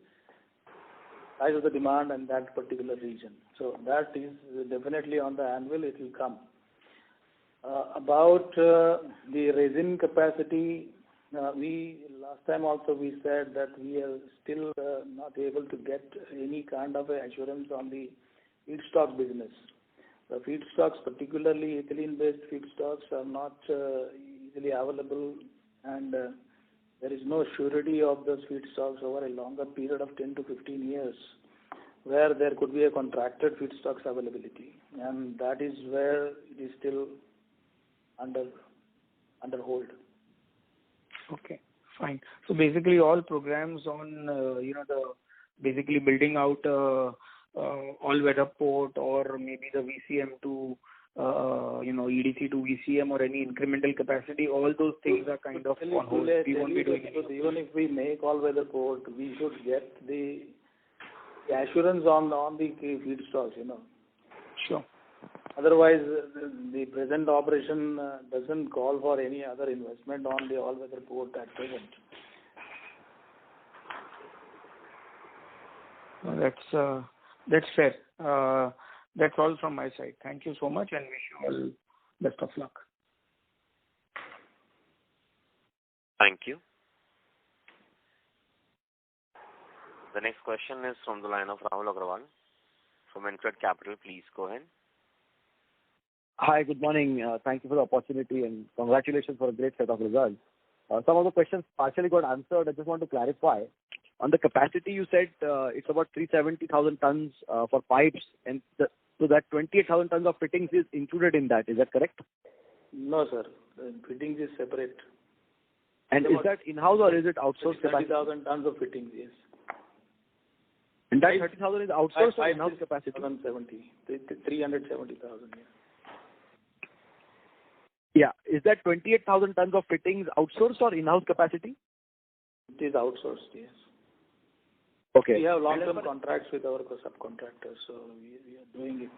size of the demand in that particular region. So that is definitely on the anvil, it will come. About the resin capacity, last time also we said that we are still not able to get any kind of assurance on the feedstock business. The feedstocks, particularly ethylene-based feedstocks, are not easily available, and there is no surety of those feedstocks over a longer period of 10 to 15 years, where there could be a contracted feedstocks availability, and that is where it is still under hold. Okay, fine. So basically, all programs on the basically building out all-weather port or maybe the VCM to EDC to VCM or any incremental capacity, all those things are kind of on hold. We won't be doing anything. Even if we make all-weather port, we should get the assurance on the feedstocks, Sure. Otherwise, the present operation doesn't call for any other investment on the all-weather port at present. That's fair. That's all from my side. Thank you so much and wish you all best of luck. Thank you. The next question is from the line of Rahul Agrawal from InCred Capital. Please go ahead. Hi, good morning. Thank you for the opportunity and congratulations for a great set of results. Some of the questions partially got answered. I just want to clarify. On the capacity, you said it's about 370,000 tons for pipes, and so that 28,000 tons of fittings is included in that. Is that correct? No, sir. The fittings is separate. And is that in-house or is it outsourced capacity? 30,000 tons of fittings, yes. And that 30,000 is outsourced or in-house capacity? 370,000, yeah. Yeah. Is that 28,000 tons of fittings outsourced or in-house capacity? It is outsourced, yes. Okay. We have long-term contracts with our subcontractors, so we are doing it.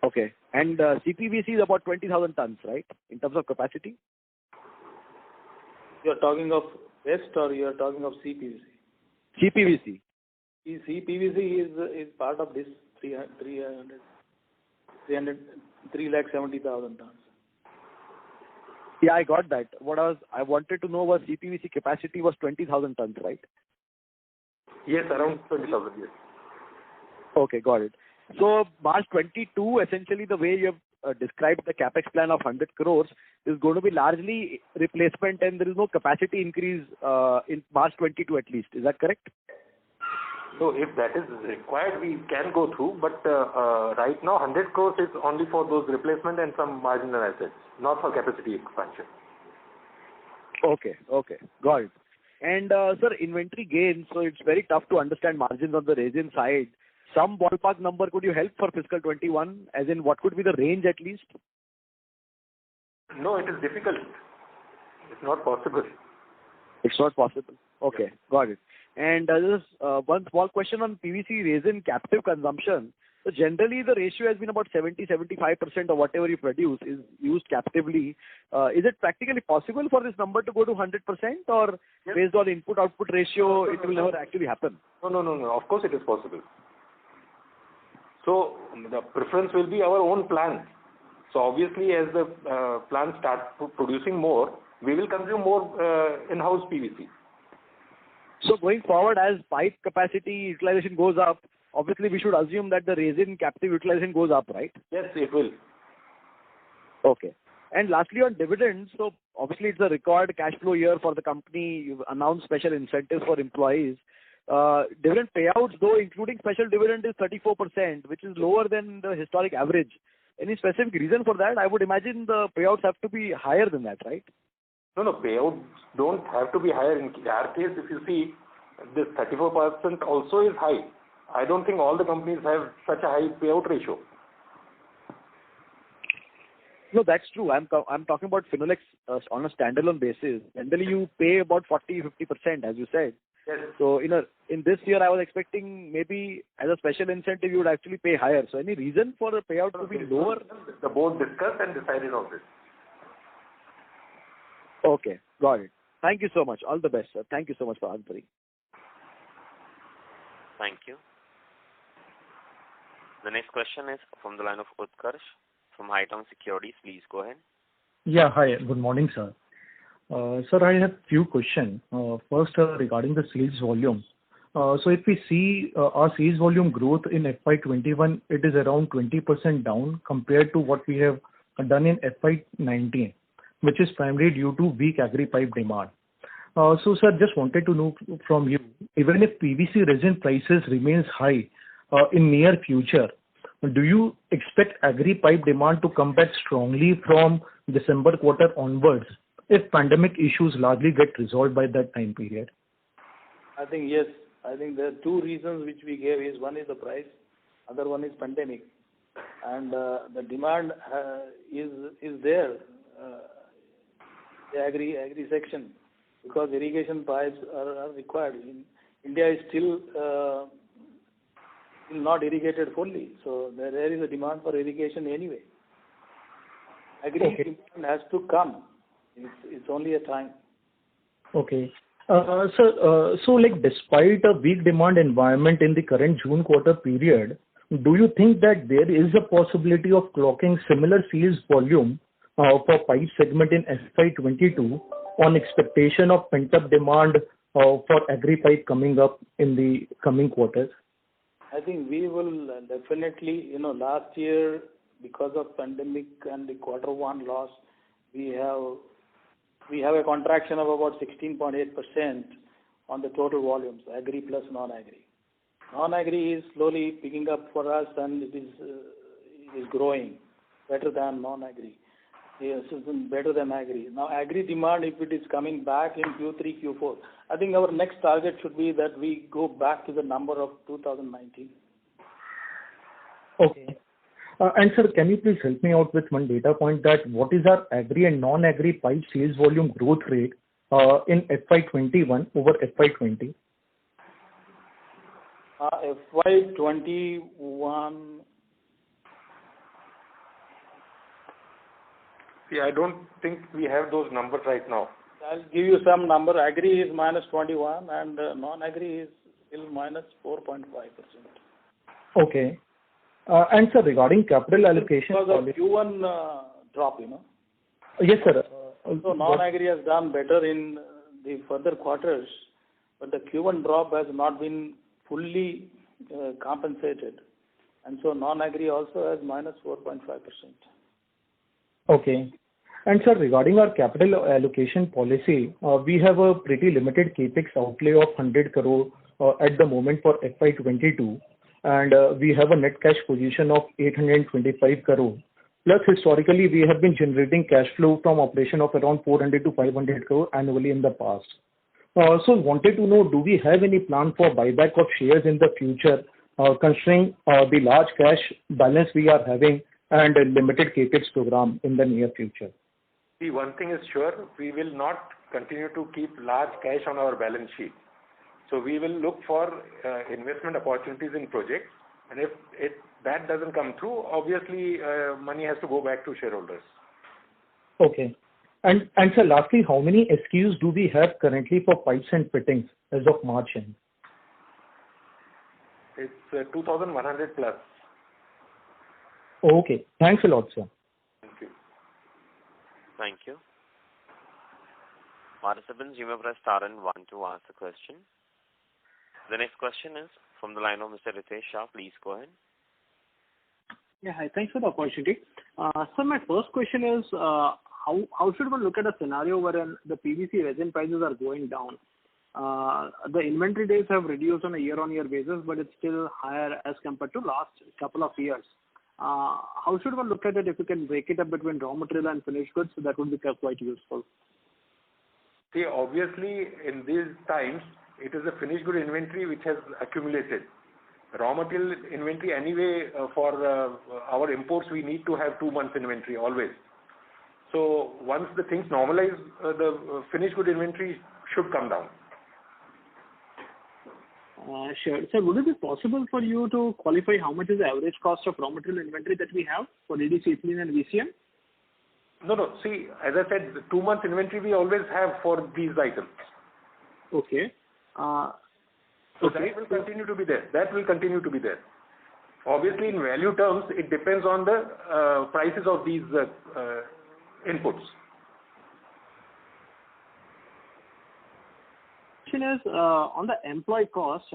Okay. And CPVC is about 20,000 tons, right, in terms of capacity? You are talking of West or you are talking of CPVC? CPVC. CPVC is part of this 370,000 tons. Yeah, I got that. I wanted to know was CPVC capacity was 20,000 tons, right? Yes, around 20,000, yes. Okay, got it. So March 22, essentially the way you have described the capex plan of 100 crores is going to be largely replacement and there is no capacity increase in March 22 at least. Is that correct? So if that is required, we can go through, but right now 100 crores is only for those replacement and some marginal assets, not for capacity expansion. Okay, got it. And sir, inventory gains, so it's very tough to understand margins on the resin side. Some ballpark number could you help for fiscal 21, as in what could be the range at least? No, it is difficult. It's not possible. It's not possible. Okay, got it. And just one small question on PVC resin captive consumption. So generally the ratio has been about 70-75% of whatever you produce is used captively. Is it practically possible for this number to go to 100% or yes, based on input-output ratio, it will never actually happen? No. Of course it is possible. So the preference will be our own plant. So obviously as the plant starts producing more, we will consume more in-house PVC. So going forward, as pipe capacity utilization goes up, obviously we should assume that the resin captive utilization goes up, right? Yes, it will. Okay. And lastly on dividends, so obviously it's a record cash flow year for the company. You've announced special incentives for employees. Dividend payouts, though, including special dividend, is 34%, which is lower than the historic average. Any specific reason for that? I would imagine the payouts have to be higher than that, right? No, payouts don't have to be higher. In our case, if you see, this 34% also is high. I don't think all the companies have such a high payout ratio. No, that's true. I'm talking about Finolex on a standalone basis. Generally, you pay about 40-50%, as you said. Yes. So in this year, I was expecting maybe as a special incentive, you would actually pay higher. So any reason for the payout to be lower? The board discussed and decided on this. Okay, got it. Thank you so much. All the best, sir. Thank you so much for answering. Thank you. The next question is from the line of Utkarsh from Haitong Securities. Please go ahead. Yeah, hi. Good morning, sir. Sir, I have few questions. First, regarding the sales volume. So if we see our sales volume growth in FY21, it is around 20% down compared to what we have done in FY19, which is primarily due to weak agri pipe demand. So, sir, just wanted to know from you, even if PVC resin prices remains high in near future, do you expect agri pipe demand to come back strongly from December quarter onwards if pandemic issues largely get resolved by that time period? I think yes. I think there are two reasons which we gave. Is one is the price, other one is pandemic, and the demand is there. The agri section, because irrigation pipes are required. India is still not irrigated fully, so there is a demand for irrigation anyway. Agri demand has to come. It's only a time. Okay. Sir, so like despite a weak demand environment in the current June quarter period, do you think that there is a possibility of clocking similar sales volume for pipe segment in FY22 on expectation of pent-up demand for agri pipe coming up in the coming quarters? I think we will definitely, last year because of pandemic and the quarter one loss, we have a contraction of about 16.8% on the total volumes, agri plus non-agri. Non-agri is slowly picking up for us, and it is growing better than non-agri. Yes, it's better than agri. Now, agri demand, if it is coming back in Q3, Q4, I think our next target should be that we go back to the number of 2019. Okay. And sir, can you please help me out with one data point that what is our agri and non-agri pipe sales volume growth rate in FY21 over FY20? FY21. See, I don't think we have those numbers right now. I'll give you some number. Agri is -21 and non-agri is still -4.5%. Okay. And sir, regarding capital allocation... Because of Q1 drop, Yes, sir. So non-agri has done better in the further quarters, but the Q1 drop has not been fully compensated. And so non-agri also has -4.5%. Okay. And sir, regarding our capital allocation policy, we have a pretty limited capex outlay of 100 crore at the moment for FY22. And we have a net cash position of 825 crore. Plus, historically, we have been generating cash flow from operation of around 400 to 500 crore annually in the past. So, wanted to know, do we have any plan for buyback of shares in the future, considering the large cash balance we are having and a limited capex program in the near future? See, one thing is sure, we will not continue to keep large cash on our balance sheet. So we will look for investment opportunities in projects, and if that doesn't come through, obviously money has to go back to shareholders. Okay. And sir, lastly, how many SKUs do we have currently for pipes and fittings as of March end? It's 2,100 plus. Okay. Thanks a lot, sir. Thank you. Thank you. Participants, you may press star and 1 to ask the question. The next question is from the line of Mr. Ritesh Shah. Please go ahead. Yeah, hi. Thanks for the opportunity. So my first question is, how should one look at a scenario wherein the PVC resin prices are going down? The inventory days have reduced on a year-on-year basis, but it's still higher as compared to last couple of years. How should one look at it if you can break it up between raw material and finished goods? So that would be quite useful. See, obviously, in these times, it is a finished good inventory which has accumulated. Raw material inventory anyway, for our imports, we need to have 2 months inventory always. So once the things normalize, the finished good inventory should come down. Sure. Sir, would it be possible for you to qualify how much is the average cost of raw material inventory that we have for EDC, ethylene and VCM? No. See, as I said, 2 months inventory we always have for these items. Okay. So that will continue to be there. That will continue to be there. Obviously, in value terms, it depends on the prices of these inputs. Question is on the employee cost.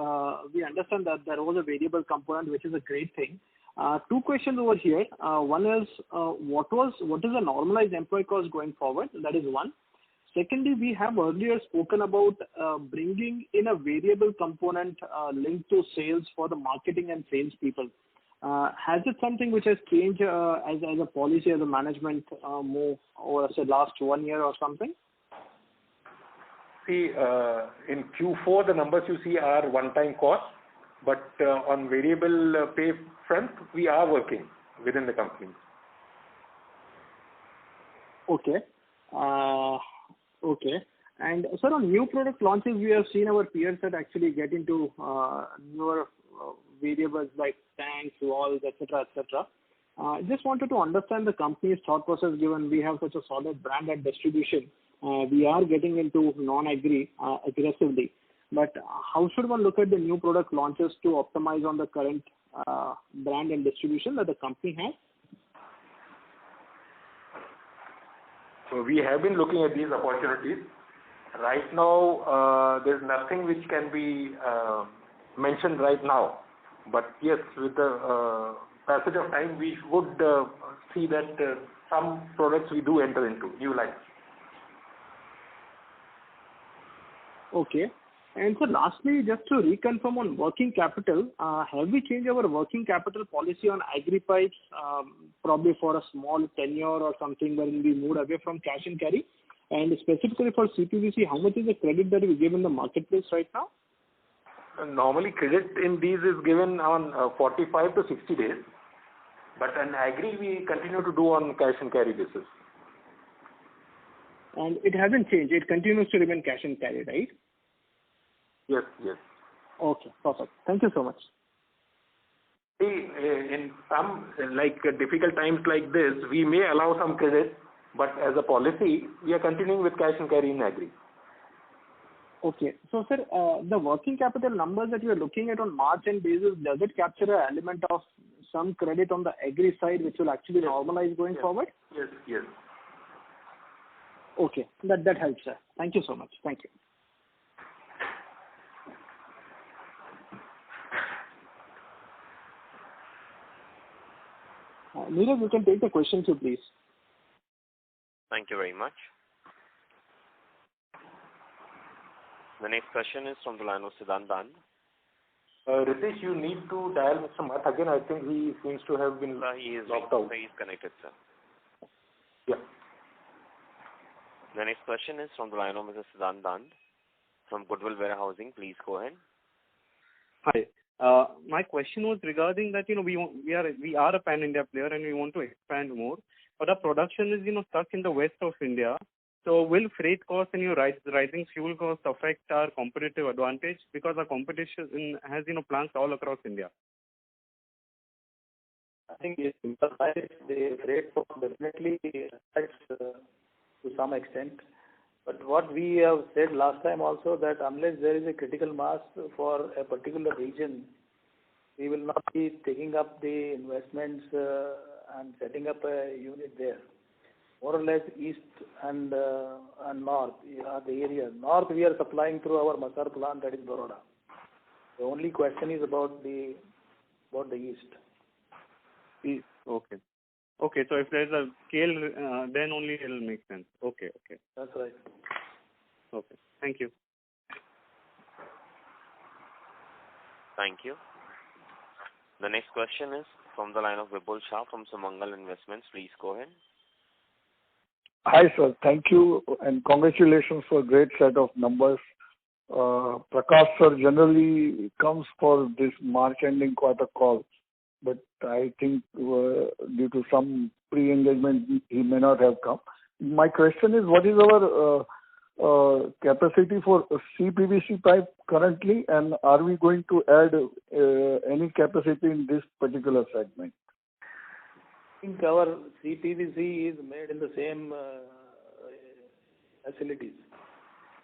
We understand that there was a variable component, which is a great thing. Two questions over here. One is what is the normalized employee cost going forward? That is one. Secondly, we have earlier spoken about bringing in a variable component linked to sales for the marketing and sales people. Has it something which has changed as a policy, as a management move over the last 1 year or something? See, in Q4, the numbers you see are one-time costs, but on variable pay front, we are working within the company. Okay. Okay. And sir, on new product launches, we have seen our peers that actually get into newer variables like tanks, walls, etc., etc. Just wanted to understand the company's thought process, given we have such a solid brand and distribution. We are getting into non-agri aggressively. But how should one look at the new product launches to optimize on the current brand and distribution that the company has? So we have been looking at these opportunities. Right now, there's nothing which can be mentioned right now. But yes, with the passage of time, we would see that some products we do enter into, new lines. Okay. And so lastly, just to reconfirm on working capital, have we changed our working capital policy on agri pipes, probably for a small tenure or something wherein we moved away from cash and carry? And specifically for CPVC, how much is the credit that we give in the marketplace right now? Normally, credit in these is given on 45 to 60 days. But in agri, we continue to do on cash and carry basis. And it hasn't changed. It continues to remain cash and carry, right? Yes, yes. Okay, perfect. Thank you so much. See, in some difficult times like this, we may allow some credit, but as a policy, we are continuing with cash and carry in agri. Okay. So, sir, the working capital numbers that you are looking at on March end basis, does it capture an element of some credit on the agri side, which will actually normalize going forward? Yes, yes. Okay, that helps, sir. Thank you so much. Thank you. Neeraj, you can take the question, too, please. Thank you very much. The next question is from the line of Siddhant Dand. Ritesh, you need to dial Mr. Math again. I think he seems to have been locked out. He is connected, sir. Yeah. The next question is from the line of Mr. Siddhant Dand from Goodwill Warehousing. Please go ahead. Hi. My question was regarding that, we are a pan-India player and we want to expand more, but our production is, stuck in the west of India. So will freight costs and your rising fuel costs affect our competitive advantage, because our competition has, plants all across India? I think the freight cost definitely affects to some extent. But what we have said last time also, that unless there is a critical mass for a particular region, we will not be taking up the investments and setting up a unit there. More or less east and north are the areas. North we are supplying through our Masar plant, that is Baroda. The only question is about the east. East, okay. Okay, so if there's a scale, then only it will make sense. Okay. That's right. Okay, thank you. Thank you. The next question is from the line of Vipul Shah from Sumangal Investments. Please go ahead. Hi, sir. Thank you and congratulations for a great set of numbers. Prakash, sir, generally comes for this March ending quarter call, but I think due to some pre-engagement, he may not have come. My question is, what is our capacity for CPVC pipe currently, and are we going to add any capacity in this particular segment? I think our CPVC is made in the same facilities.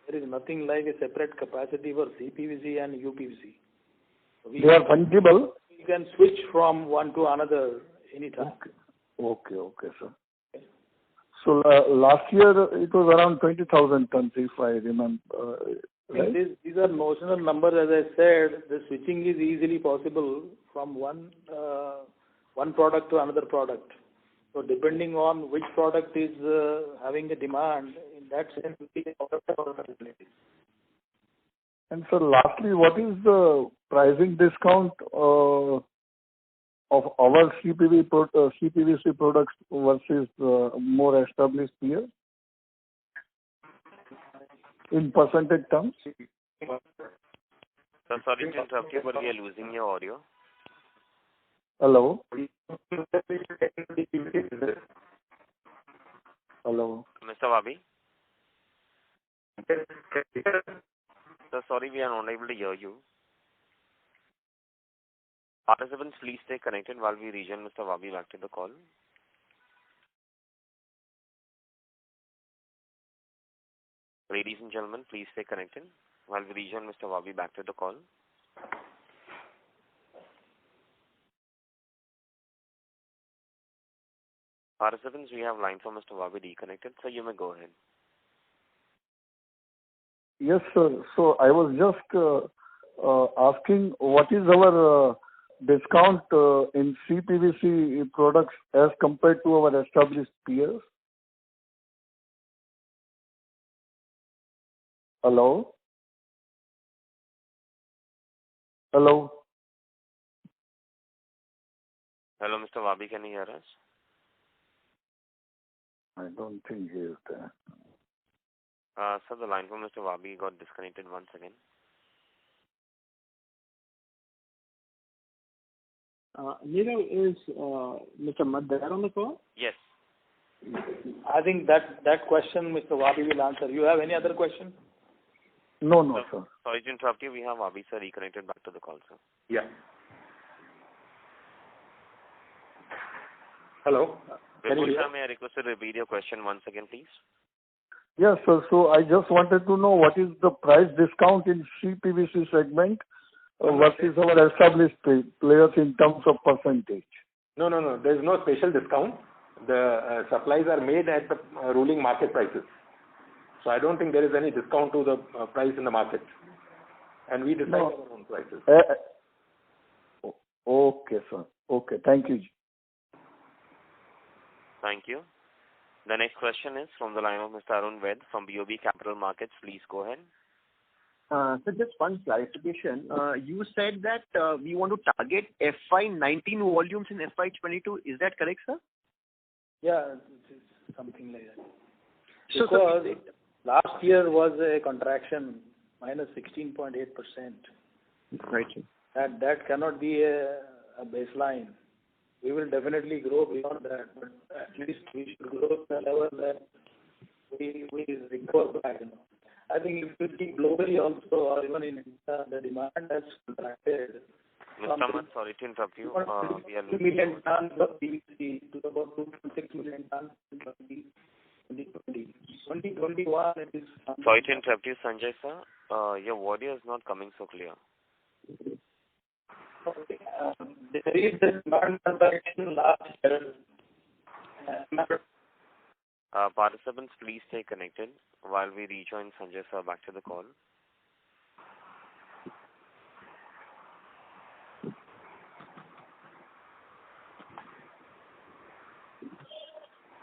There is nothing like a separate capacity for CPVC and UPVC. They are fungible? We can switch from one to another anytime. Okay, sir. So last year it was around 20,000 tons, if I remember. Right? These are notional numbers. As I said, the switching is easily possible from one product to another product. So depending on which product is having a demand, in that sense, we can offer our facilities. And so lastly, what is the pricing discount of our CPVC products versus more established peers in percentage terms? Sir, sorry to interrupt you, but we are losing your audio. Hello? Hello? Mr. Wabi? Sir, sorry, we are not able to hear you. Participants, please stay connected while we rejoin Mr. Wabi back to the call. Ladies and gentlemen, please stay connected while we rejoin Mr. Wabi back to the call. Participants, we have line for Mr. Wabi reconnected, so you may go ahead. Yes, sir. So I was just asking what is our discount in CPVC products as compared to our established peers? Hello? Hello? Hello, Mr. Wabi, can you hear us? I don't think he is there. Sir, the line from Mr. Wabi got disconnected once again. Nirav, is Mr. Mad there on the call? Yes. I think that question Mr. Wabi will answer. You have any other question? No, sir. Sorry to interrupt you. We have Wabi sir reconnected back to the call, sir. Yeah. Hello? Vipul sir, may I request you to repeat your question once again, please? Yes, sir. So I just wanted to know what is the price discount in CPVC segment versus our established players in terms of percentage. No. There is no special discount. The supplies are made at the ruling market prices. So I don't think there is any discount to the price in the market. And we decide our own prices. Okay, sir. Okay, thank you. Thank you. The next question is from the line of Mr. Arun Ved from BOB Capital Markets. Please go ahead. So just one clarification. You said that we want to target FY19 volumes in FY22. Is that correct, sir? Yeah, something like that. So, because last year was a contraction, minus 16.8%. Right. That cannot be a baseline. We will definitely grow beyond that, but at least we should grow to the level that we recover back. I think if you see globally also, or even in India, the demand has contracted. Mr. Ahmad, sorry to interrupt you. We are 2 million tons of PVC to about 2.6 million tons in 2020. 2021, it is... Sorry to interrupt you, Sanjay sir. Your audio is not coming so clear. Okay. There is a demand contraction last year. Participants, please stay connected while we rejoin Sanjay sir back to the call.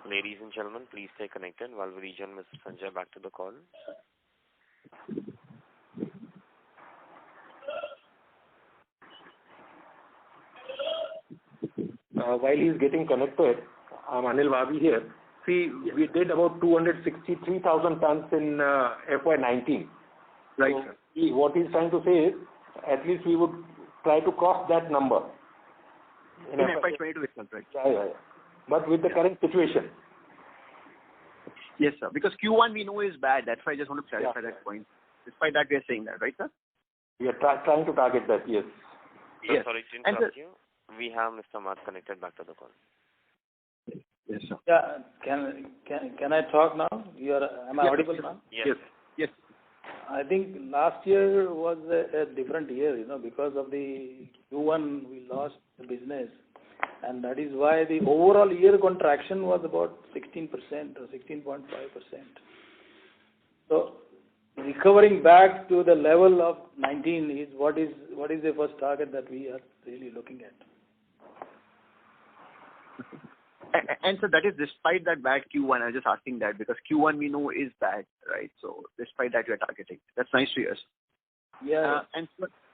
Ladies and gentlemen, please stay connected while we rejoin Mr. Sanjay back to the call. While he is getting connected, I'm Anil Wabi here. See, we did about 263,000 tons in FY19. Right. So what he's trying to say is, at least we would try to cross that number. In FY22 itself, right? Yeah. But with the current situation. Yes, sir. Because Q1 we know is bad. That's why I just want to clarify that point. Despite that, we are saying that, right, sir? We are trying to target that, yes. So yes. Sorry to interrupt you. We have Mr. Mat connected back to the call. Yes, sir. Yeah. Can I talk now? Am I audible now? Yes. I think last year was a different year, because of the Q1 we lost the business, and that is why the overall year contraction was about 16% or 16.5%. So recovering back to the level of 19 is what is the first target that we are really looking at. And so that is despite that bad Q1. I was just asking that because Q1 we know is bad, right? So despite that, we are targeting. That's nice to hear. Yeah. And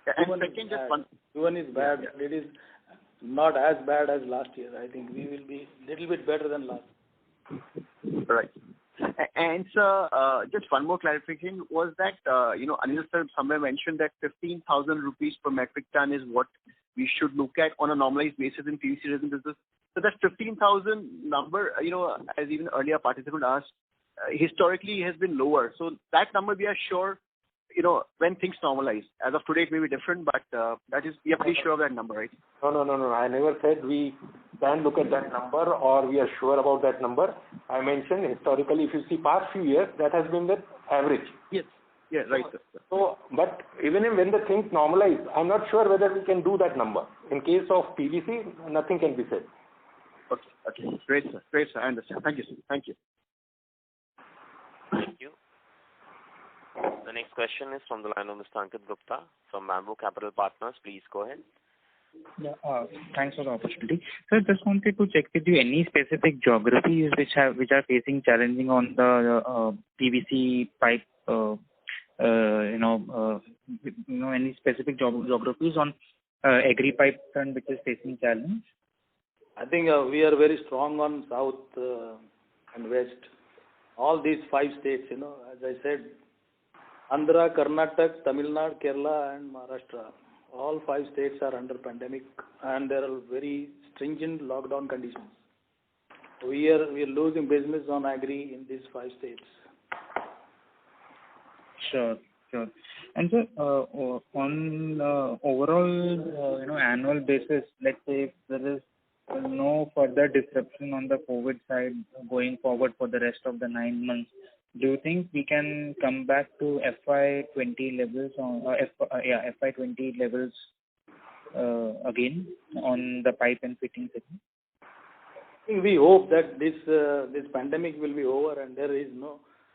second, just one. Q1 is bad. Yeah. It is not as bad as last year. I think we will be a little bit better than last. Right. And sir, just one more clarification was that Anil sir somewhere mentioned that 15,000 rupees per metric ton is what we should look at on a normalized basis in PVC resin business. So that 15,000 number, as even earlier participant asked, historically has been lower. So that number we are sure, when things normalize. As of today, it may be different, but we are pretty sure of that number, right? No. I never said we can look at that number or we are sure about that number. I mentioned historically, if you see past few years, that has been the average. Yes. Yeah, right. So, but even when the things normalize, I'm not sure whether we can do that number. In case of PVC, nothing can be said. Okay. Great, sir. I understand. Thank you, sir. Thank you. Thank you. The next question is from the line of Mr. Ankit Gupta from Bamboo Capital Partners. Please go ahead. Yeah, thanks for the opportunity. Sir, just wanted to check with you any specific geographies which are facing challenging on the PVC pipe. Any specific geographies on agri pipe front which is facing challenge? I think we are very strong on south and west. All these 5 states, as I said, Andhra, Karnataka, Tamil Nadu, Kerala and Maharashtra. All 5 states are under pandemic and there are very stringent lockdown conditions. We are losing business on agri in these 5 states. Sure. And sir, on overall, annual basis, let's say if there is no further disruption on the COVID side going forward for the rest of the 9 months, do you think we can come back to FY20 levels FY20 levels again on the pipe and fitting segment? We hope that this pandemic will be over and there is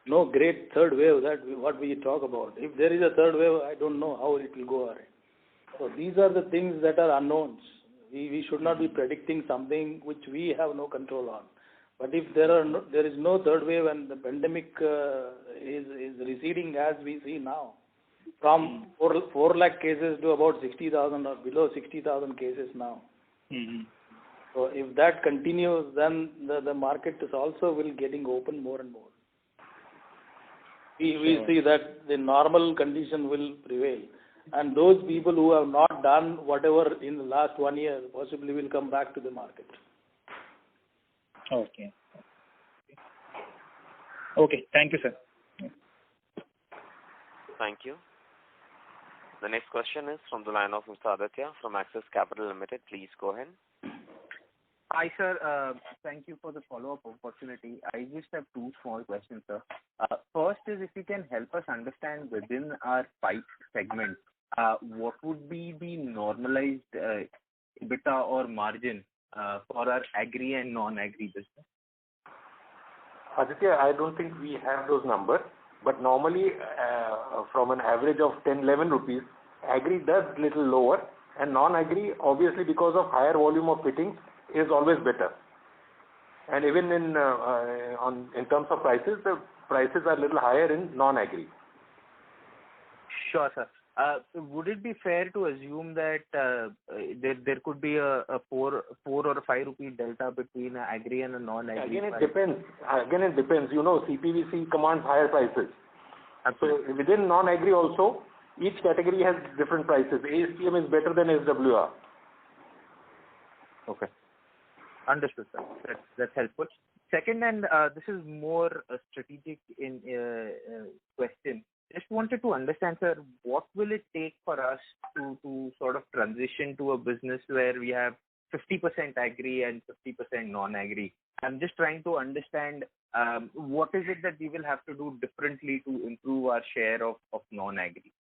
no great third wave what we talk about. If there is a third wave, I don't know how it will go ahead. So these are the things that are unknowns. We should not be predicting something which we have no control on. But if there is no third wave and the pandemic is receding as we see now, from 4 lakh cases to about 60,000 or below 60,000 cases now. Mm-hmm. So if that continues, then the market is also will getting open more and more. We see that the normal condition will prevail. And those people who have not done whatever in the last 1 year possibly will come back to the market. Okay. Thank you, sir. Thank you. The next question is from the line of Mr. Aditya from Axis Capital Limited. Please go ahead. Hi, sir. Thank you for the follow-up opportunity. I just have 2 small questions, sir. First is if you can help us understand within our pipe segment, what would be the normalized EBITDA or margin for our agri and non-agri business? Aditya, I don't think we have those numbers, but normally from an average of 10-11 rupees, agri does little lower and non-agri, obviously because of higher volume of fittings, is always better. And even in terms of prices, the prices are a little higher in non-agri. Sure, sir. Would it be fair to assume that there could be a 4 or 5 rupee delta between agri and a non-agri? Again, it depends. CPVC commands higher prices. Absolutely. So within non-agri also, each category has different prices. ASTM is better than SWR. Okay. Understood, sir. That's helpful. Second, and this is more a strategic question. Just wanted to understand, sir, what will it take for us to sort of transition to a business where we have 50% agri and 50% non-agri? I'm just trying to understand what is it that we will have to do differently to improve our share of non-agri?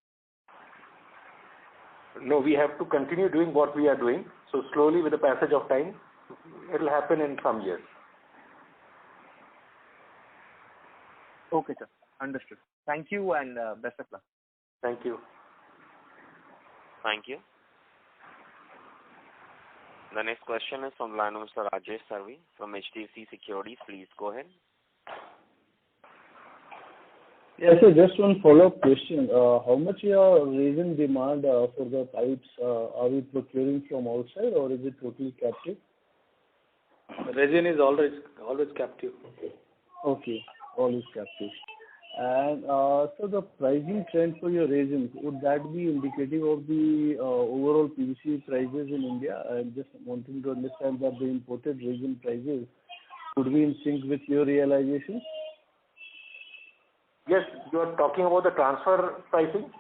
No, we have to continue doing what we are doing. So slowly, with the passage of time, it will happen in some years. Okay, sir. Understood. Thank you and best of luck. Thank you. Thank you. The next question is from the line of Mr. Rajesh Sarvi from HDFC Securities. Please go ahead. Yes, sir, just one follow-up question. How much your resin demand for the pipes are we procuring from outside, or is it totally captive? Resin is always captive. Okay, always captive. And so the pricing trend for your resins, would that be indicative of the overall PVC prices in India? I'm just wanting to understand that the imported resin prices would be in sync with your realizations? Yes, you are talking about the transfer pricing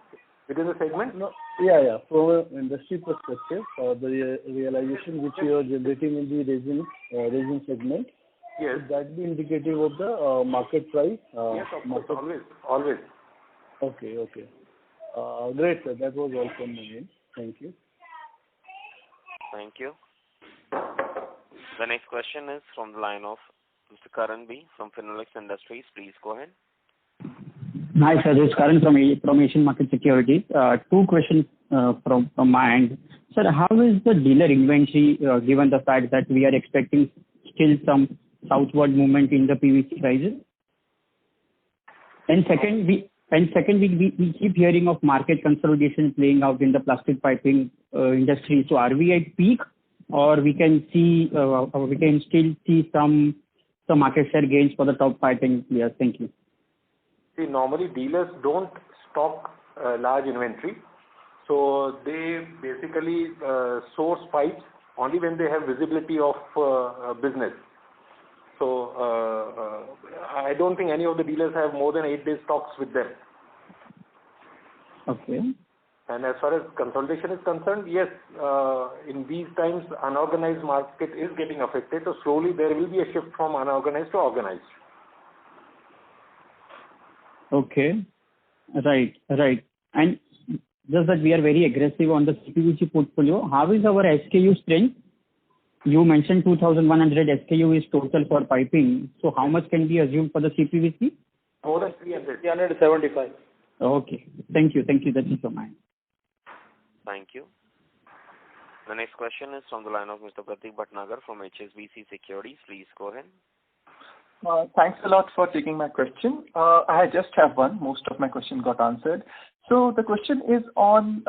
within the segment? No. Yeah. From an industry perspective, the realization which you are generating in the resin segment, yes, would that be indicative of the market price? Yes, of course, always. Okay. Great, sir. That was all from my end. Thank you. Thank you. The next question is from the line of Mr. Karan B. from Finolex Industries. Please go ahead. Hi, sir. This is Karan from Asian Market Securities. Two questions from my end. Sir, how is the dealer inventory given the fact that we are expecting still some southward movement in the PVC prices? And second, we keep hearing of market consolidation playing out in the plastic piping industry. So are we at peak, or we can still see some market share gains for the top piping players? Thank you. See, normally dealers don't stock large inventory, so they basically source pipes only when they have visibility of business. So I don't think any of the dealers have more than 8 days stocks with them. Okay. And as far as consolidation is concerned, yes, in these times, unorganized market is getting affected. So slowly there will be a shift from unorganized to organized. Okay. Right. And just that we are very aggressive on the CPVC portfolio, how is our SKU strength? You mentioned 2,100 SKU is total for piping. So how much can be assumed for the CPVC? More than 300. 375. Okay. Thank you. That's it from mine. Thank you. The next question is from the line of Mr. Pratik Bhatnagar from HSBC Securities. Please go ahead. Thanks a lot for taking my question. I just have one. Most of my questions got answered. So the question is on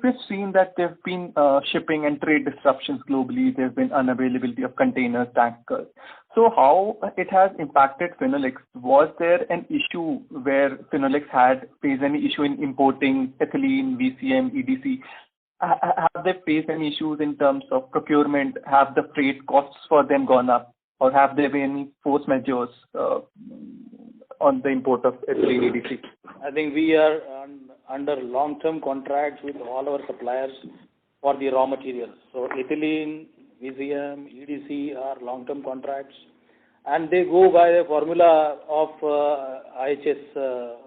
we've seen that there have been shipping and trade disruptions globally. There have been unavailability of containers, tankers. So how it has impacted Finolex? Was there an issue where Finolex faced any issue in importing ethylene, VCM, EDC? Have they faced any issues in terms of procurement? Have the freight costs for them gone up? Or have there been any force measures on the import of ethylene EDC? I think we are under long-term contracts with all our suppliers for the raw materials. So ethylene, VCM, EDC are long-term contracts, and they go by the formula of IHS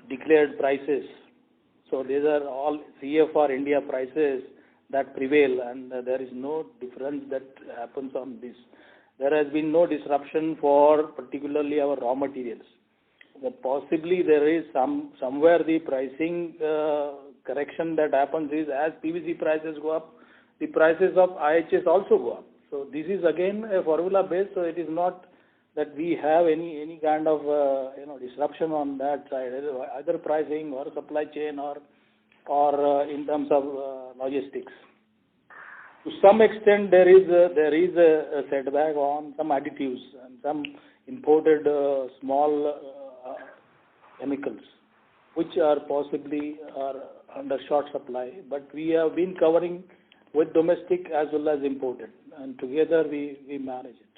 declared prices. So these are all CFR India prices that prevail, and there is no difference that happens on this. There has been no disruption for particularly our raw materials. But possibly there is somewhere the pricing correction that happens is as PVC prices go up, the prices of IHS also go up. So this is again a formula based, so it is not that we have any kind of disruption on that side, either pricing or supply chain or in terms of logistics. To some extent, there is a setback on some additives and some imported small chemicals, which are possibly under short supply. But we have been covering with domestic as well as imported, and together we manage it.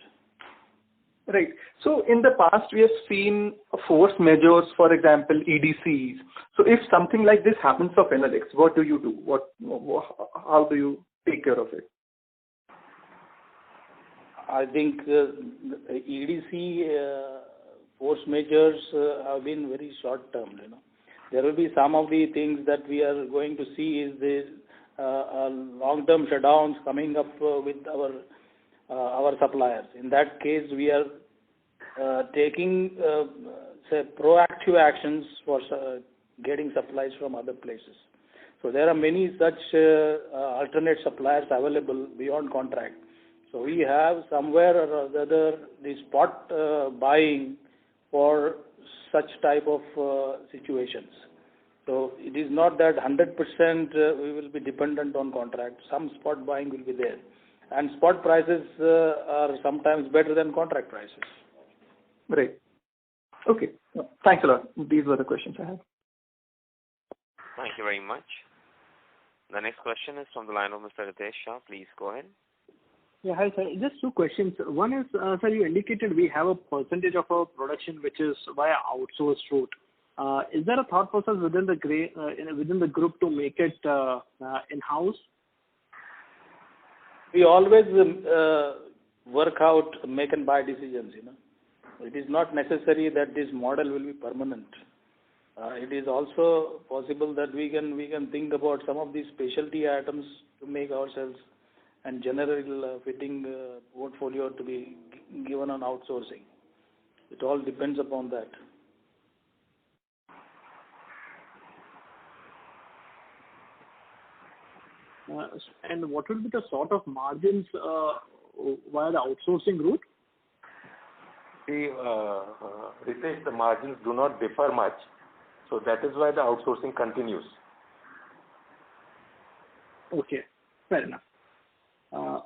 Right. So in the past, we have seen force measures, for example, EDCs. So if something like this happens for Finolex, what do you do? How do you take care of it? I think EDC force measures have been very short term. There will be some of the things that we are going to see is the long-term shutdowns coming up with our suppliers. In that case, we are taking proactive actions for getting supplies from other places. So there are many such alternate suppliers available beyond contract. So we have somewhere or other the spot buying for such type of situations. So it is not that 100% we will be dependent on contract. Some spot buying will be there. And spot prices are sometimes better than contract prices. Right. Okay. Thanks a lot. These were the questions I had. Thank you very much. The next question is from the line of Mr. Ritesh Shah. Please go ahead. Yeah, hi, sir. Just two questions. One is, sir, you indicated we have a percentage of our production which is via outsourced route. Is there a thought process within the group to make it in-house? We always work out make and buy decisions. It is not necessary that this model will be permanent. It is also possible that we can think about some of these specialty items to make ourselves and general fitting portfolio to be given on outsourcing. It all depends upon that. And what will be the sort of margins via the outsourcing route? See, Ritesh, the margins do not differ much. So that is why the outsourcing continues. Okay, fair enough.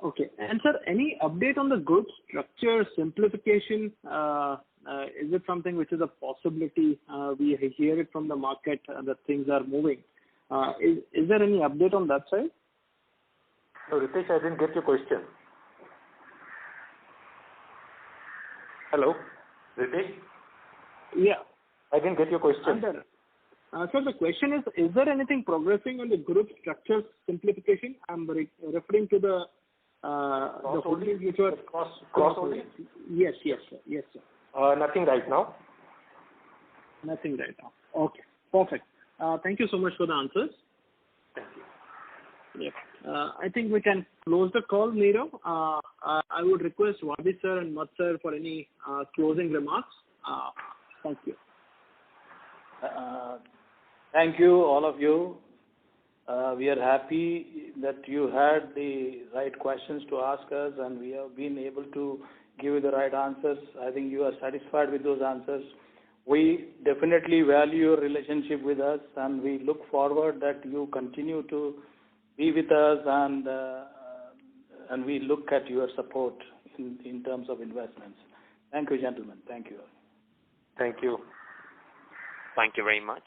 Okay. And sir, any update on the group structure simplification? Is it something which is a possibility? We hear it from the market that things are moving. Is there any update on that side? No, Ritesh, I didn't get your question. Hello? Ritesh? Yeah. I didn't get your question. Sir, the question is there anything progressing on the group structure simplification? I'm referring to the holdings which were cross-holdings? Yes, sir. Nothing right now. Nothing right now. Okay, perfect. Thank you so much for the answers. Thank you. Yeah. I think we can close the call, Nirav. I would request Vabi sir and Mat sir for any closing remarks. Thank you. Thank you, all of you. We are happy that you had the right questions to ask us and we have been able to give you the right answers. I think you are satisfied with those answers. We definitely value your relationship with us and we look forward that you continue to be with us and we look at your support in terms of investments. Thank you, gentlemen. Thank you. Thank you. Thank you very much.